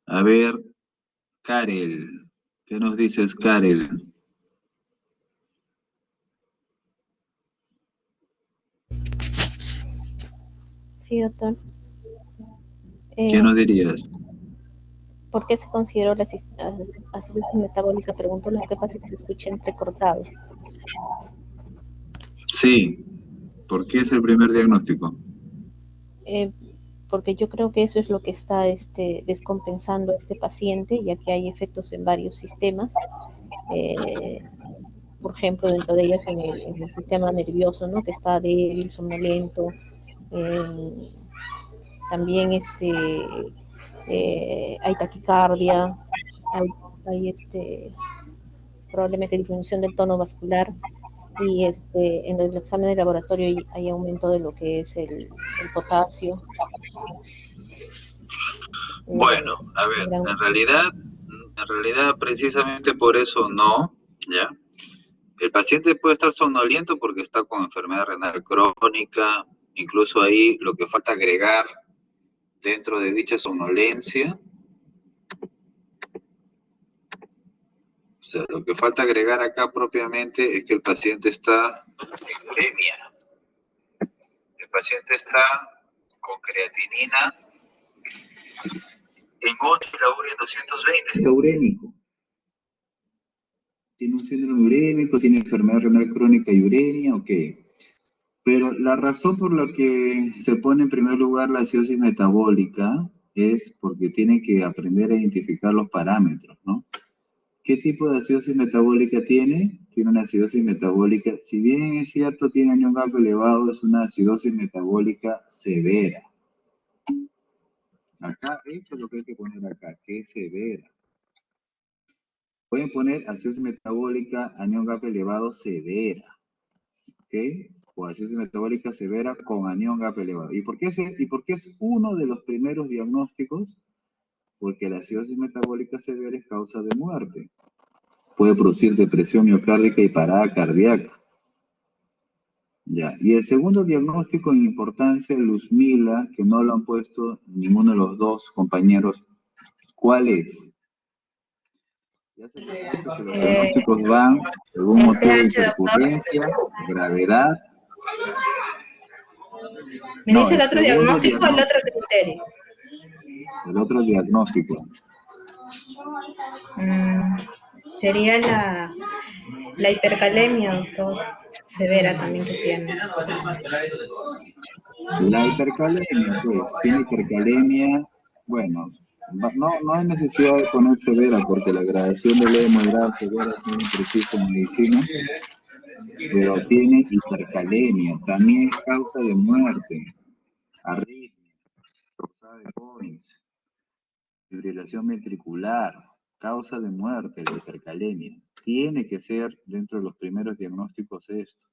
A ver, Karel. ¿Qué nos dices, Karel? Sí, doctor. ¿Qué nos dirías? ¿Por qué se consideró la acidosis metabólica? Pregunto, lo que pasa es que se escucha entrecortado. Sí. ¿Por qué es el primer diagnóstico? Porque yo creo que eso es lo que está descompensando a este paciente, ya que hay efectos en varios sistemas. Por ejemplo, dentro de ellas en el sistema nervioso, ¿no? Que está débil, somnoliento. También hay taquicardia, hay probablemente disminución del tono vascular, y en el examen de laboratorio hay aumento de lo que es el potasio. Bueno, a ver, en realidad precisamente por eso no, ¿ya? El paciente puede estar somnoliento porque está con enfermedad renal crónica, incluso ahí lo que falta agregar dentro de dicha somnolencia, o sea, lo que falta agregar acá propiamente es que el paciente está en uremia. El paciente está con creatinina en 8 y la urea en 220, está urémico. Tiene un síndrome urémico, tiene enfermedad renal crónica y uremia, ok. Pero la razón por la que se pone en primer lugar la acidosis metabólica es porque tiene que aprender a identificar los parámetros, ¿no? ¿Qué tipo de acidosis metabólica tiene? Tiene una acidosis metabólica, si bien es cierto, tiene anión GAP elevado, es una acidosis metabólica severa. Acá, eso es lo que hay que poner acá, que es severa. Pueden poner acidosis metabólica, anión GAP elevado, severa. ¿Ok? O acidosis metabólica severa con anión GAP elevado. ¿Y por qué es uno de los primeros diagnósticos? Porque la acidosis metabólica severa es causa de muerte. Puede producir depresión miocárdica y parada cardíaca. Ya. Y el segundo diagnóstico en importancia, Luzmila, que no lo han puesto ninguno de los dos compañeros, ¿cuál es? Ya se les ha dicho que los diagnósticos van según motivo de intercurrencia, gravedad. ¿Me dice el otro diagnóstico o el otro criterio? El otro diagnóstico. Sería la hipercalemia, doctor, severa también que tiene. La hipercalemia, pues, tiene hipercalemia, bueno, no hay necesidad de poner severa, porque la gradación de leve, moderada, severa es muy imprecisa en medicina, pero tiene hipercalemia, también es causa de muerte, arritmia, causada de Boyns, fibrilación ventricular, causa de muerte, la hipercalemia. Tiene que ser dentro de los primeros diagnósticos esto.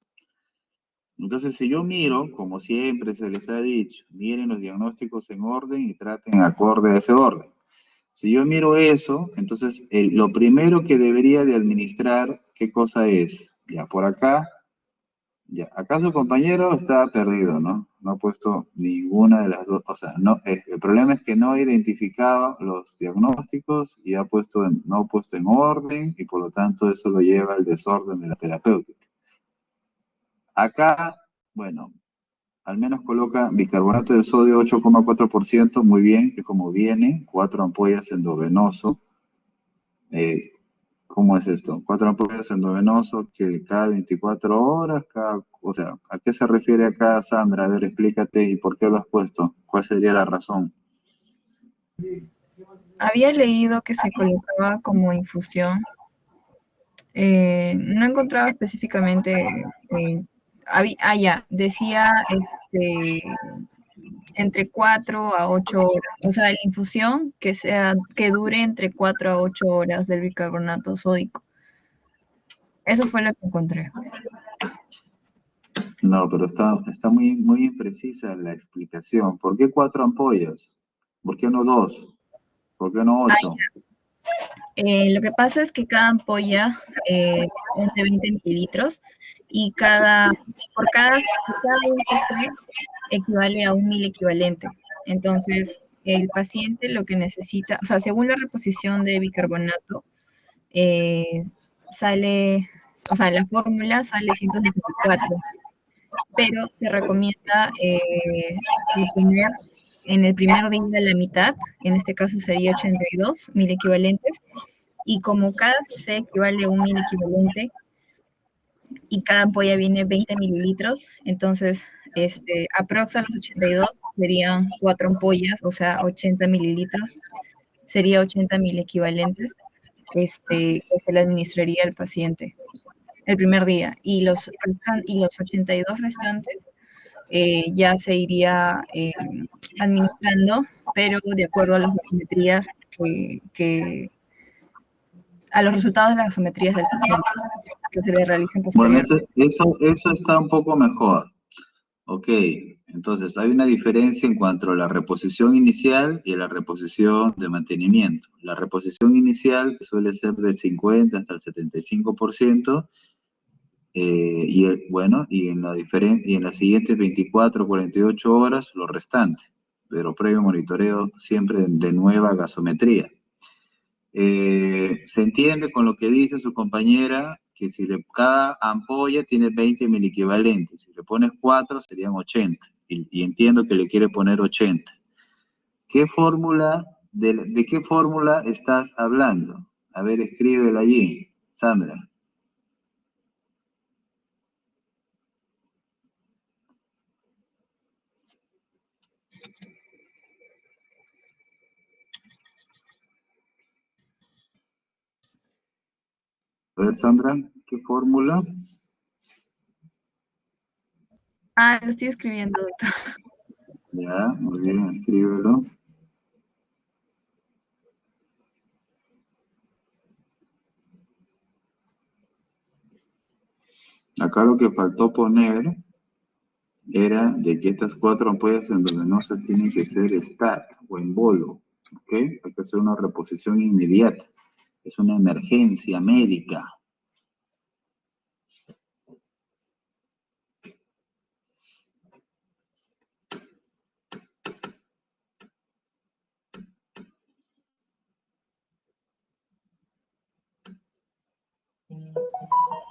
Entonces, si yo miro, como siempre se les ha dicho, miren los diagnósticos en orden y traten acorde a ese orden. Si yo miro eso, entonces lo primero que debería de administrar, ¿qué cosa es? Ya, por acá, ya, acá su compañero está perdido, ¿no? No ha puesto ninguna de las dos, o sea, no, el problema es que no ha identificado los diagnósticos y no ha puesto en orden y por lo tanto eso lo lleva al desorden de la terapéutica. Acá, bueno, al menos coloca bicarbonato de sodio 8,4%, muy bien, que como viene, 4 ampollas endovenoso. ¿Cómo es esto? 4 ampollas endovenoso que cada 24 horas, o sea, ¿a qué se refiere acá, Sandra? A ver, explícate y por qué lo has puesto. ¿Cuál sería la razón? Había leído que se colocaba como infusión. No encontraba específicamente. Ya, decía entre 4 a 8 horas. O sea, la infusión que dure entre 4 a 8 horas del bicarbonato sódico. Eso fue lo que encontré. No, pero está muy, muy imprecisa la explicación. ¿Por qué 4 ampollas? ¿Por qué no 2? ¿Por qué no 8? Lo que pasa es que cada ampolla son de 20 mililitros y por cada UCC equivale a 1.000 equivalente. Entonces, el paciente lo que necesita, o sea, según la reposición de bicarbonato, sale, o sea, la fórmula sale 164, pero se recomienda poner en el primer día la mitad, en este caso sería 82.000 equivalentes, y como cada CC equivale a 1.000 equivalente y cada ampolla viene 20 mililitros, entonces aprox a los 82 serían 4 ampollas, o sea, 80 mililitros, sería 80.000 equivalentes que se le administraría al paciente el primer día, y los 82 restantes ya se iría administrando, pero de acuerdo a las gasometrías a los resultados de las gasometrías del paciente que se le realicen Bueno, posteriormente. eso está un poco mejor. Ok, entonces hay una diferencia en cuanto a la reposición inicial y a la reposición de mantenimiento. La reposición inicial suele ser del 50 hasta el 75%, y en las siguientes 24 o 48 horas lo restante, pero previo monitoreo siempre de nueva gasometría. Se entiende con lo que dice su compañera que cada ampolla tiene 20 miliequivalentes, si le pones 4 serían 80, y entiendo que le quiere poner 80. ¿Qué fórmula, de qué fórmula estás hablando? A ver, escríbela allí, Sandra. A ver, Sandra, ¿qué fórmula? Lo estoy escribiendo, doctor. Ya, muy bien, escríbelo. Acá lo que faltó poner era de que estas 4 ampollas endovenosas tienen que ser STAT o en bolo, ¿ok? Hay que hacer una reposición inmediata. Es una emergencia médica.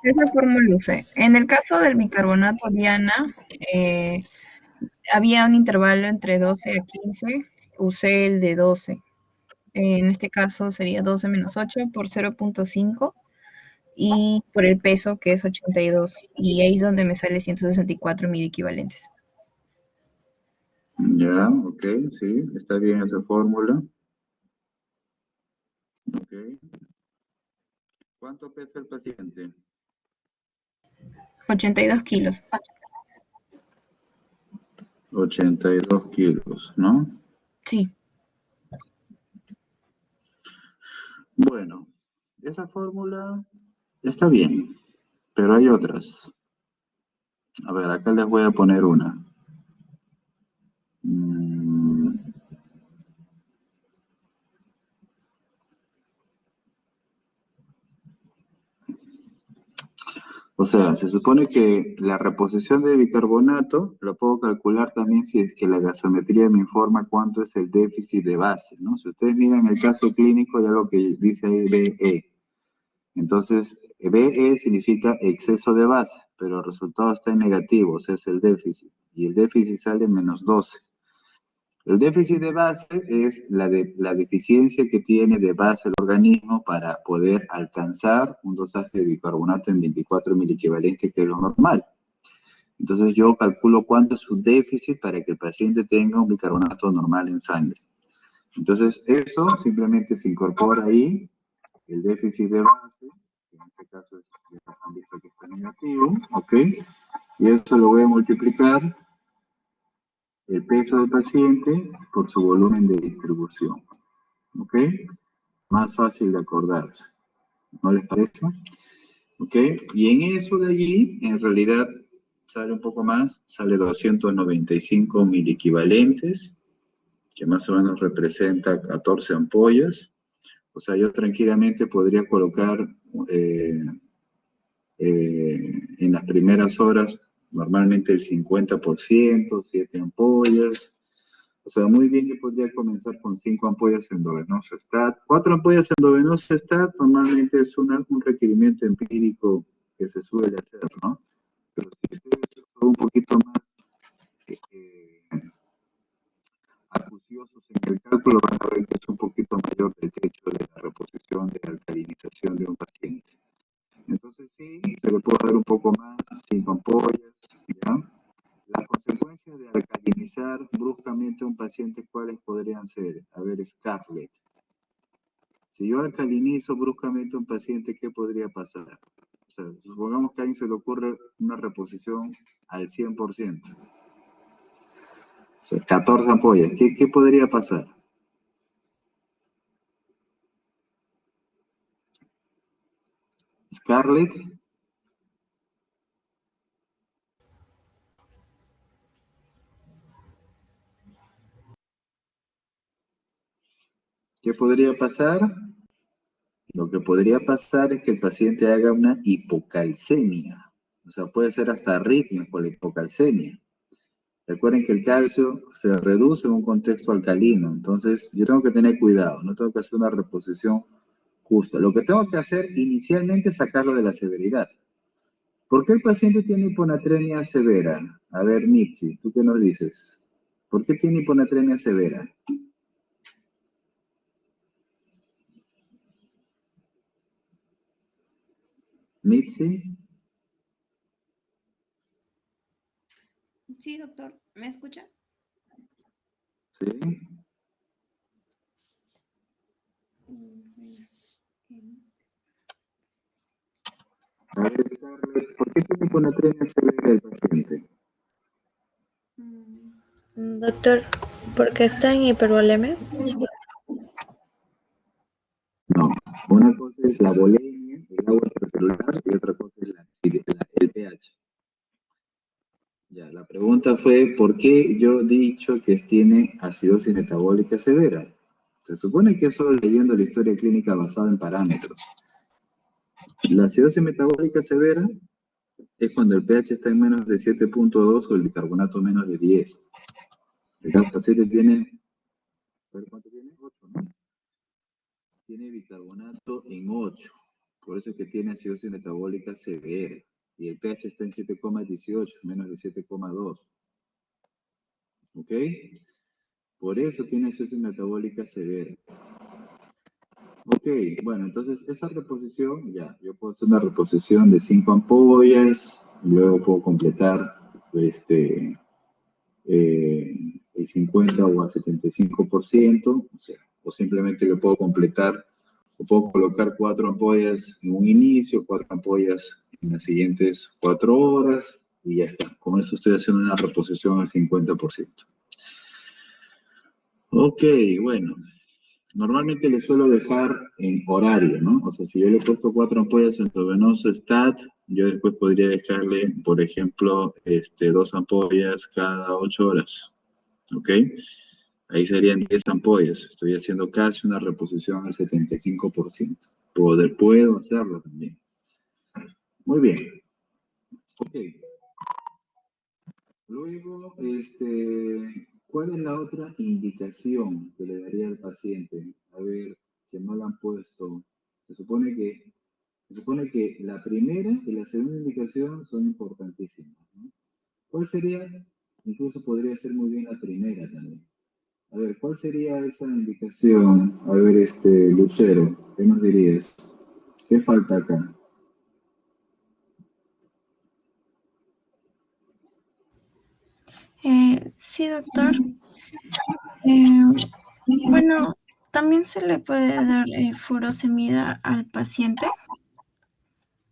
Esa fórmula usé. En el caso del bicarbonato Diana, había un intervalo entre 12 a 15, usé el de 12. En este caso sería 12 menos 8 por 0.5 y por el peso que es 82. Y ahí es donde me sale 164.000 equivalentes. Ya, ok, sí, está bien esa fórmula. Ok. ¿Cuánto pesa el paciente? 82 kilos. 82 kilos, ¿no? Sí. Bueno, esa fórmula está bien, pero hay otras. A ver, acá les voy a poner una. O sea, se supone que la reposición de bicarbonato lo puedo calcular también si es que la gasometría me informa cuánto es el déficit de base, ¿no? Si ustedes miran el caso clínico, ya lo que dice ahí BE. Entonces, BE significa exceso de base, pero el resultado está en negativo, o sea, es el déficit. Y el déficit sale menos 12. El déficit de base es la deficiencia que tiene de base el organismo para poder alcanzar un dosaje de bicarbonato en 24 miliequivalentes, que es lo normal. Entonces yo calculo cuánto es su déficit para que el paciente tenga un bicarbonato normal en sangre. Entonces eso simplemente se incorpora ahí, el déficit de base, que en este caso es, ya han visto que está negativo, ¿ok? Y eso lo voy a multiplicar el peso del paciente por su volumen de distribución. ¿Ok? Más fácil de acordarse. ¿No les parece? ¿Ok? Y en eso de allí, en realidad, sale un poco más, sale 295 miliequivalentes, que más o menos representa 14 ampollas. O sea, yo tranquilamente podría colocar en las primeras horas normalmente el 50%, 7 ampollas. O sea, muy bien que podría comenzar con 5 ampollas endovenoso STAT. 4 ampollas endovenoso STAT normalmente es un requerimiento empírico que se suele hacer, ¿no? Pero si ustedes son un poquito más acuciosos en el cálculo, van a ver que es un poquito mayor el techo de la reposición de alcalinización de un paciente. Entonces sí, se le puede dar un poco más, 5 ampollas, ¿ya? Las consecuencias de alcalinizar bruscamente a un paciente, ¿cuáles podrían ser? A ver, Scarlett. Si yo alcalinizo bruscamente a un paciente, ¿qué podría pasar? O sea, supongamos que a alguien se le ocurre una reposición al 100%. O sea, 14 ampollas. ¿Qué podría pasar? Scarlett. ¿Qué podría pasar? Lo que podría pasar es que el paciente haga una hipocalcemia. O sea, puede ser hasta arritmia por la hipocalcemia. Recuerden que el calcio se reduce en un contexto alcalino, entonces yo tengo que tener cuidado, no tengo que hacer una reposición justa. Lo que tengo que hacer inicialmente es sacarlo de la severidad. ¿Por qué el paciente tiene hiponatremia severa? A ver, Mitzi, ¿tú qué nos dices? ¿Por qué tiene hiponatremia severa? Mitzi. Sí, doctor, ¿me escucha? Sí. A ver, Scarlett, ¿por qué tiene hiponatremia severa el paciente? Doctor, ¿por qué está en hipervolemia? No, una cosa es la volemia, el agua extracelular, y otra cosa es el pH. Ya, la pregunta fue, ¿por qué yo he dicho que tiene acidosis metabólica severa? Se supone que eso leyendo la historia clínica basada en parámetros. La acidosis metabólica severa es cuando el pH está en menos de 7.2 o el bicarbonato menos de 10. El paciente tiene, ¿cuánto tiene? 8, ¿no? Tiene bicarbonato en 8. Por eso es que tiene acidosis metabólica severa. Y el pH está en 7,18, menos de 7,2. ¿Ok? Por eso tiene acidosis metabólica severa. Ok, bueno, entonces esa reposición, ya, yo puedo hacer una reposición de 5 ampollas, y luego puedo completar el 50 o al 75%, o simplemente lo puedo completar, o puedo colocar 4 ampollas en un inicio, 4 ampollas en las siguientes 4 horas, y ya está. Con eso estoy haciendo una reposición al 50%. Ok, bueno. Normalmente le suelo dejar en horario, ¿no? O sea, si yo le he puesto 4 ampollas endovenoso STAT, yo después podría dejarle, por ejemplo, 2 ampollas cada 8 horas. ¿Ok? Ahí serían 10 ampollas. Estoy haciendo casi una reposición al 75%. Puedo hacerlo también. Muy bien. Ok. Luego, ¿cuál es la otra indicación que le daría al paciente? A ver, que no la han puesto. Se supone que la primera y la segunda indicación son importantísimas, ¿no? ¿Cuál sería? Incluso podría ser muy bien la primera también. A ver, ¿cuál sería esa indicación? A ver, Lucero, ¿qué nos dirías? ¿Qué falta acá? Sí, doctor. Eh, bueno, también se le puede dar furosemida al paciente.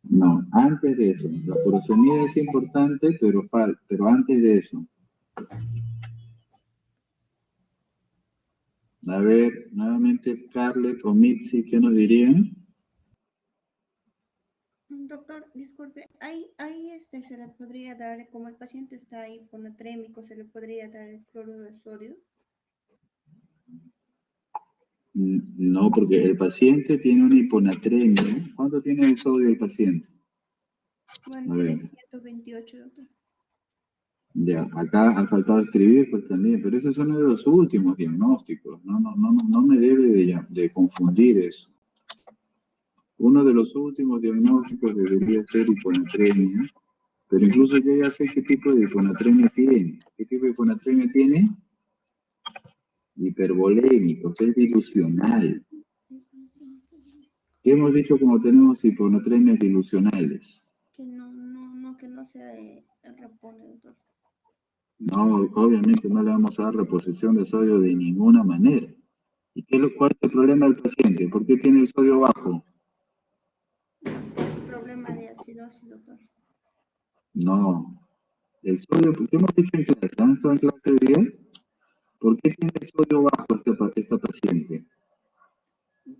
No, antes de eso. La furosemida es importante, pero antes de eso. A ver, nuevamente Scarlett o Mitzi, ¿qué nos dirían? Doctor, disculpe, se le podría dar, como el paciente está hiponatrémico, se le podría dar el cloruro de sodio. No, porque el paciente tiene una hiponatremia. ¿Cuánto tiene de sodio el paciente? Bueno, A tiene ver, 128, doctor. ya, acá ha faltado escribir, pues también, pero esos son los últimos diagnósticos. No me debe de confundir eso. Uno de los últimos diagnósticos debería ser hiponatremia, pero incluso yo ya sé qué tipo de hiponatremia tiene. ¿Qué tipo de hiponatremia tiene? Hipervolémico, que es dilucional. ¿Qué hemos dicho como tenemos hiponatremias dilucionales? Que no se repone, doctor. No, obviamente no le vamos a dar reposición de sodio de ninguna manera. ¿Y cuál es el problema del paciente? ¿Por qué tiene el sodio bajo? Problema de acidosis, doctor. No. El sodio, ¿qué hemos dicho en clase? ¿Han estado en clase hoy día? ¿Por qué tiene el sodio bajo esta paciente?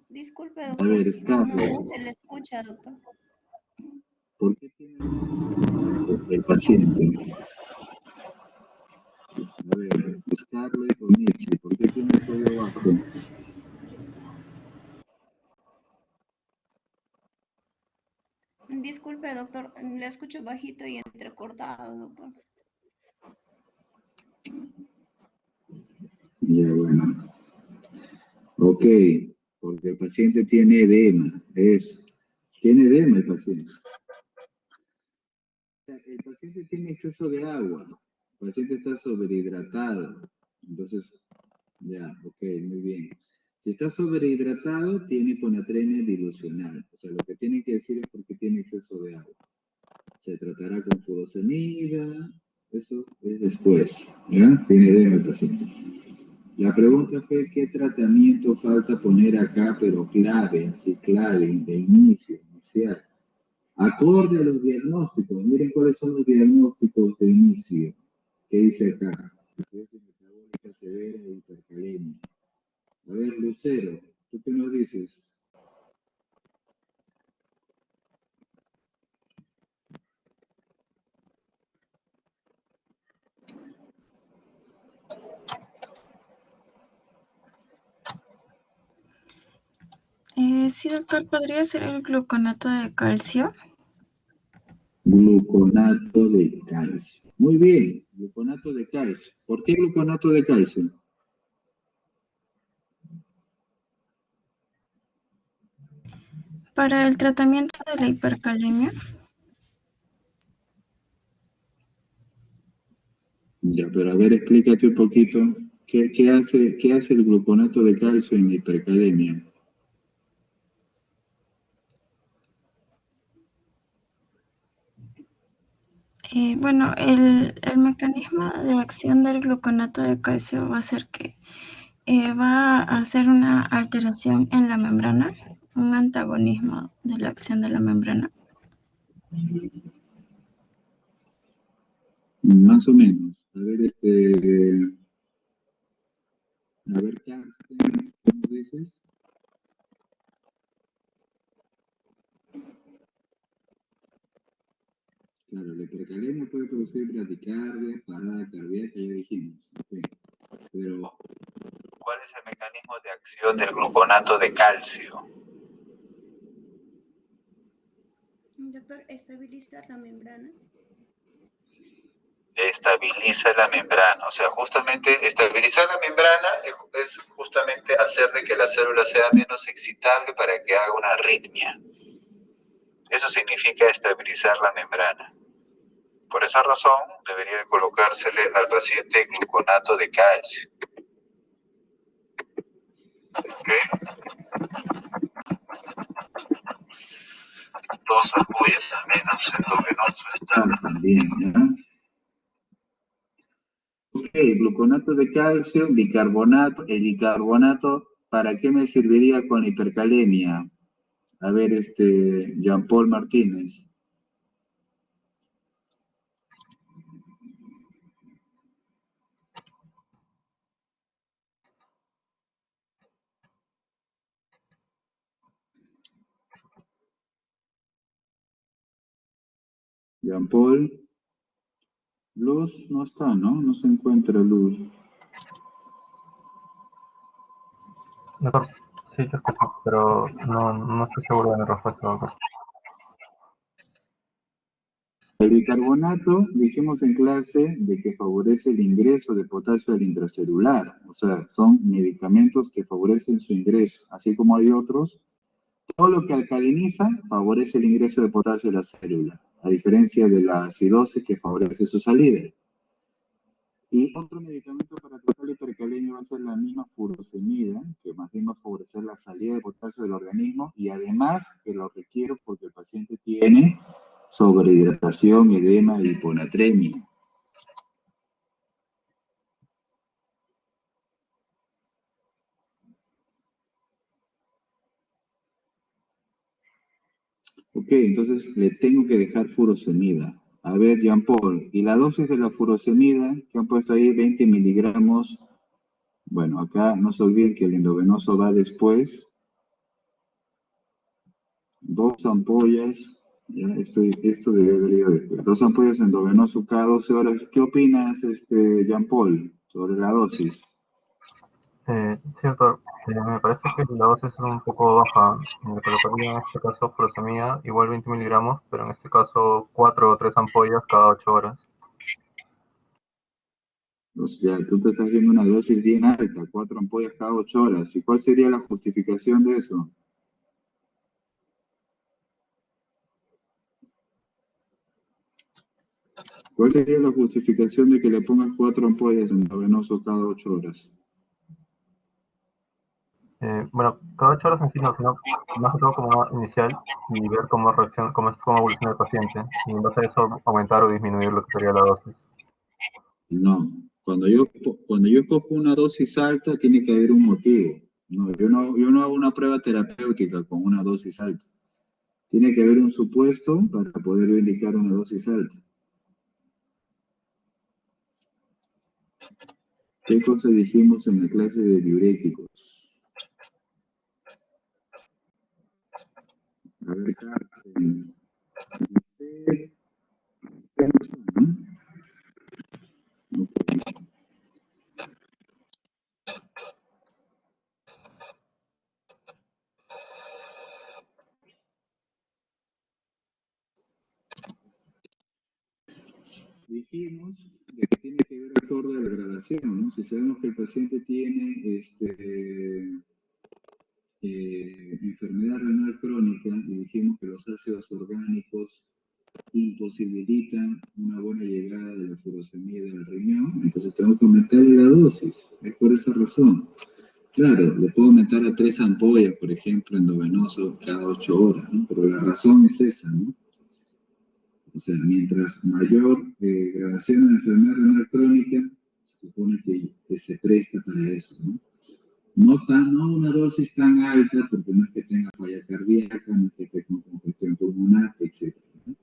Disculpe, A doctor. ver, Scarlett, No se le escucha, doctor. ¿por qué tiene el sodio bajo el paciente? A ver, Scarlett o Mitzi, ¿por qué tiene el sodio bajo? Disculpe, doctor. Le escucho bajito y entrecortado, doctor. Ya, bueno. Ok, porque el paciente tiene edema, eso. Tiene edema el paciente. El paciente tiene exceso de agua, el paciente está sobrehidratado. Entonces, ya, ok, muy bien. Si está sobrehidratado, tiene hiponatremia dilucional. O sea, lo que tiene que decir es porque tiene exceso de agua. Se tratará con furosemida, eso es después, ¿ya? Tiene edema el paciente. La pregunta fue, ¿qué tratamiento falta poner acá, pero clave, así clave, de inicio, inicial? Acorde a los diagnósticos, miren cuáles son los diagnósticos de inicio. ¿Qué dice acá? Acidosis metabólica severa e hipercalemia. A ver, Lucero, ¿tú qué nos dices? Sí, doctor, ¿podría ser el gluconato de calcio? Gluconato de calcio. Muy bien, gluconato de calcio. ¿Por qué gluconato de calcio? Para el tratamiento de la hipercalemia. Ya, pero a ver, explícate un poquito. ¿Qué hace el gluconato de calcio en hipercalemia? Bueno, el mecanismo de acción del gluconato de calcio va a ser que va a hacer una alteración en la membrana, un antagonismo de la acción de la membrana. Más o menos. A ver, Carsten, ¿cómo dices? Claro, la hipercalemia puede producir bradicardia, parada cardíaca, ya dijimos. Okay. Pero, ¿cuál es el mecanismo de acción del gluconato de calcio? Doctor, estabilizar la membrana. estabiliza la membrana. O sea, justamente estabilizar la membrana es justamente hacer de que la célula sea menos excitable para que haga una arritmia. Eso significa estabilizar la membrana. Por esa razón, debería de colocársele al paciente gluconato de calcio. ¿Ok? 2 ampollas al menos endovenoso está. También, ¿ya? Ok, gluconato de calcio, bicarbonato. El bicarbonato, ¿para qué me serviría con hipercalemia? A ver, Jean-Paul Martínez. Jean-Paul. Luz no está, ¿no? No se encuentra Luz. Doctor, sí te escucho, pero no estoy seguro de mi respuesta, doctor. El bicarbonato, dijimos en clase, de que favorece el ingreso de potasio al intracelular. O sea, son medicamentos que favorecen su ingreso, así como hay otros. Todo lo que alcaliniza favorece el ingreso de potasio a la célula, a diferencia de la acidosis que favorece su salida. Y otro medicamento para tratar la hipercalemia va a ser la misma furosemida, que más bien va a favorecer la salida de potasio del organismo y además que lo requiero porque el paciente tiene sobrehidratación, edema y hiponatremia. Ok, entonces le tengo que dejar furosemida. A ver, Jean-Paul, ¿y la dosis de la furosemida que han puesto ahí 20 miligramos? Bueno, acá no se olviden que el endovenoso va después. 2 ampollas, ya esto debería después. 2 ampollas endovenoso cada 12 horas. ¿Qué opinas, Jean-Paul, sobre la dosis? Sí, doctor, me parece que la dosis es un poco baja. Le colocaría en este caso furosemida, igual 20 miligramos, pero en este caso 4 o 3 ampollas cada 8 horas. O sea, tú te estás viendo una dosis bien alta, 4 ampollas cada 8 horas. ¿Y cuál sería la justificación de eso? ¿Cuál sería la justificación de que le pongas 4 ampollas endovenoso cada 8 horas? Bueno, cada 8 horas en sí no, sino más que todo como inicial y ver cómo reacciona, cómo evoluciona el paciente. Y en base a eso aumentar o disminuir lo que sería la dosis. No, cuando yo escojo una dosis alta tiene que haber un motivo. No, yo no hago una prueba terapéutica con una dosis alta. Tiene que haber un supuesto para poder indicar una dosis alta. ¿Qué cosa dijimos en la clase de diuréticos? A ver, Carmen. Dijimos de que tiene que ver acorde a la gradación, ¿no? Si sabemos que el paciente tiene enfermedad renal crónica y dijimos que los ácidos orgánicos imposibilitan una buena llegada de la furosemida al riñón, entonces tengo que aumentarle la dosis. Es por esa razón. Claro, le puedo aumentar a 3 ampollas, por ejemplo, endovenoso cada 8 horas, ¿no? Pero la razón es esa, ¿no? O sea, mientras mayor gradación de la enfermedad renal crónica, se supone que se presta para eso, ¿no? No una dosis tan alta, porque no es que tenga falla cardíaca, no es que tenga congestión pulmonar, etc. ¿no?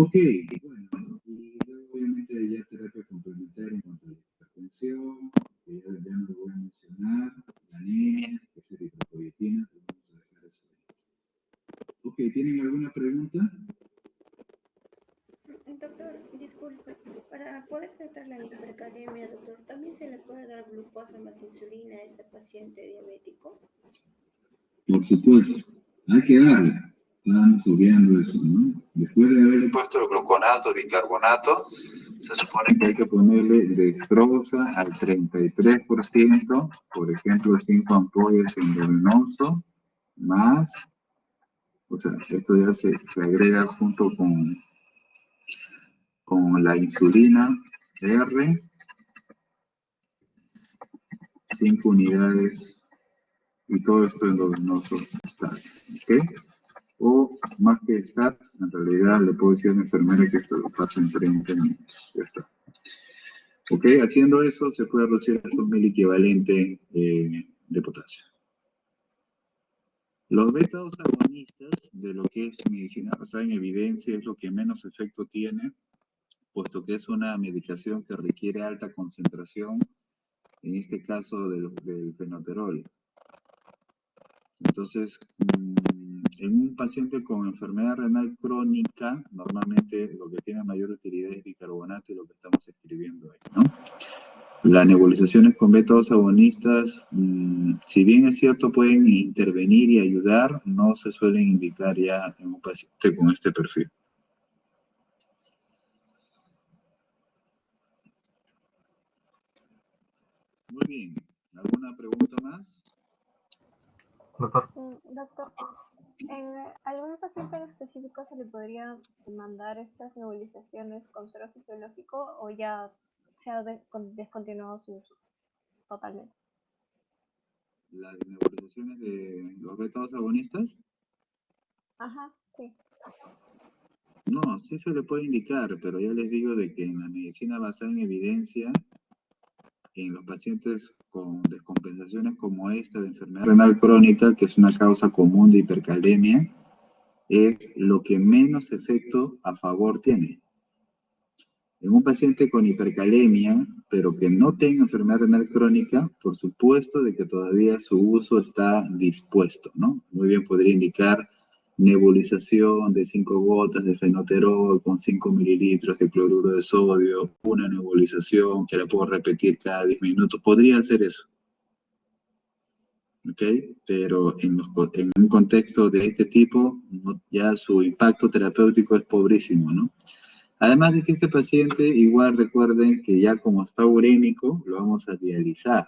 Ok, bueno, y luego obviamente ya terapia complementaria en cuanto a la hipertensión, que ya no lo voy a mencionar, la anemia, que es eritropoyetina, pero vamos a dejar eso ahí. Ok, ¿tienen alguna pregunta? Doctor, disculpe, para poder tratar la hipercalemia, doctor, ¿también se le puede dar glucosa más insulina a este paciente diabético? Por supuesto, hay que darle. Estábamos obviando eso, ¿no? Después de haberle Puesto el gluconato, bicarbonato, se supone que hay que ponerle dextrosa al 33%, por ejemplo, 5 ampollas endovenoso, más, o sea, esto ya se agrega junto con la insulina R, 5 unidades, y todo esto endovenoso está, ¿ok? O más que estar, en realidad le puedo decir a la enfermera que esto lo pasa en 30 minutos. Ya está. Ok, haciendo eso se puede reducir hasta un miliequivalente de potasio. Los beta-2 agonistas de lo que es medicina basada en evidencia es lo que menos efecto tiene, puesto que es una medicación que requiere alta concentración, en este caso del fenoterol. Entonces, en un paciente con enfermedad renal crónica, normalmente lo que tiene mayor utilidad es bicarbonato y lo que estamos escribiendo ahí, ¿no? Las nebulizaciones con beta-2 agonistas, si bien es cierto pueden intervenir y ayudar, no se suelen indicar ya en un paciente con este perfil. Muy bien. ¿Alguna pregunta más? Doctor. Doctor, ¿en algún paciente en específico se le podría mandar estas nebulizaciones con suero fisiológico o ya se ha descontinuado su uso totalmente? ¿Las nebulizaciones de los beta-2 agonistas? Ajá, sí. No, sí se le puede indicar, pero ya les digo de que en la medicina basada en evidencia, en los pacientes con descompensaciones como esta de enfermedad renal crónica, que es una causa común de hipercalemia, es lo que menos efecto a favor tiene. En un paciente con hipercalemia, pero que no tenga enfermedad renal crónica, por supuesto de que todavía su uso está dispuesto, ¿no? Muy bien podría indicar nebulización de 5 gotas de fenoterol con 5 mililitros de cloruro de sodio, una nebulización que la puedo repetir cada 10 minutos, podría hacer eso. ¿Ok? Pero en un contexto de este tipo, ya su impacto terapéutico es pobrísimo, ¿no? Además de que este paciente, igual recuerden que ya como está urémico, lo vamos a dializar.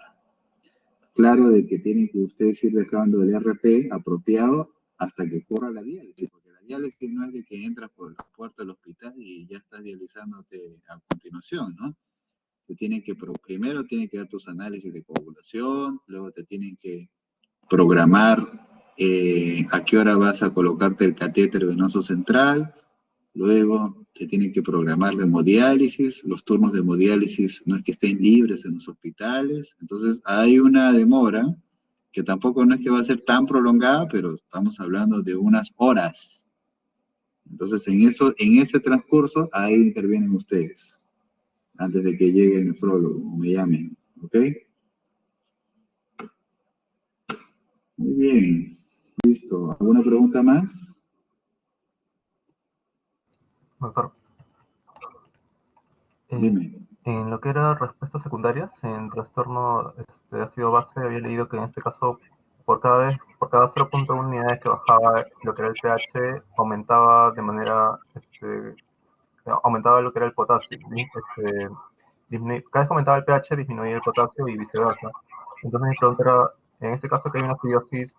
Claro de que tienen que ustedes ir dejando el RP apropiado hasta que corra la diálisis, porque la diálisis no es de que entras por la puerta del hospital y ya estás dializándote a continuación, ¿no? Primero tienen que dar tus análisis de coagulación, luego te tienen que programar a qué hora vas a colocarte el catéter venoso central. Luego se tiene que programar la hemodiálisis, los turnos de hemodiálisis no es que estén libres en los hospitales, entonces hay una demora que tampoco no es que va a ser tan prolongada, pero estamos hablando de unas horas. Entonces en ese transcurso, ahí intervienen ustedes, antes de que llegue el nefrólogo o me llamen, ¿ok? Muy bien, listo. ¿Alguna pregunta más? Doctor. Dime. En lo que era respuestas secundarias, en trastorno ácido base, había leído que en este caso, por cada 0.1 unidades que bajaba lo que era el pH, aumentaba de manera, aumentaba lo que era el potasio. Cada vez que aumentaba el pH, disminuía el potasio y viceversa. Entonces mi pregunta era, en este caso que hay una acidosis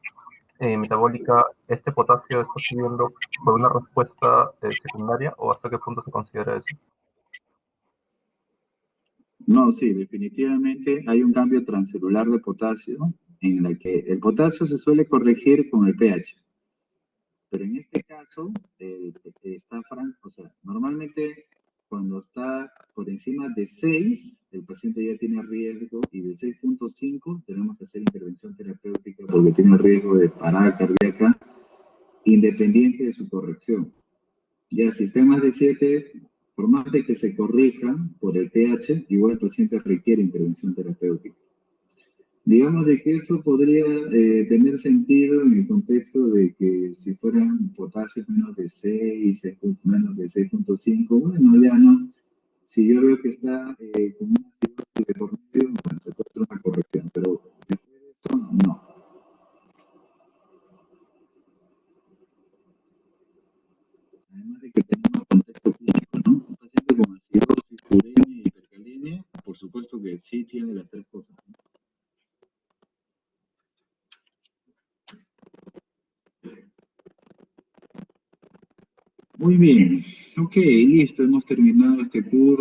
metabólica, ¿este potasio está subiendo por una respuesta secundaria o hasta qué punto se considera eso? No, sí, definitivamente hay un cambio transcelular de potasio en la que el potasio se suele corregir con el pH. Pero en este caso está franco, o sea, normalmente cuando está por encima de 6, el paciente ya tiene riesgo y de 6.5 tenemos que hacer intervención terapéutica porque tiene riesgo de parada cardíaca independiente de su corrección. Ya sistemas de 7, por más de que se corrijan por el pH, igual el paciente requiere intervención terapéutica. Digamos de que eso podría tener sentido en el contexto de que si fueran potasios menos de 6, menos de 6.5, bueno, ya no. Si yo veo que está con una acidosis de por medio, bueno, se puede hacer una corrección, pero después de eso, no. Además de que tenemos contexto clínico, ¿no? Un paciente con acidosis urémica supuesto que sí tiene las tres cosas. Muy bien, ok, listo, hemos terminado este curso.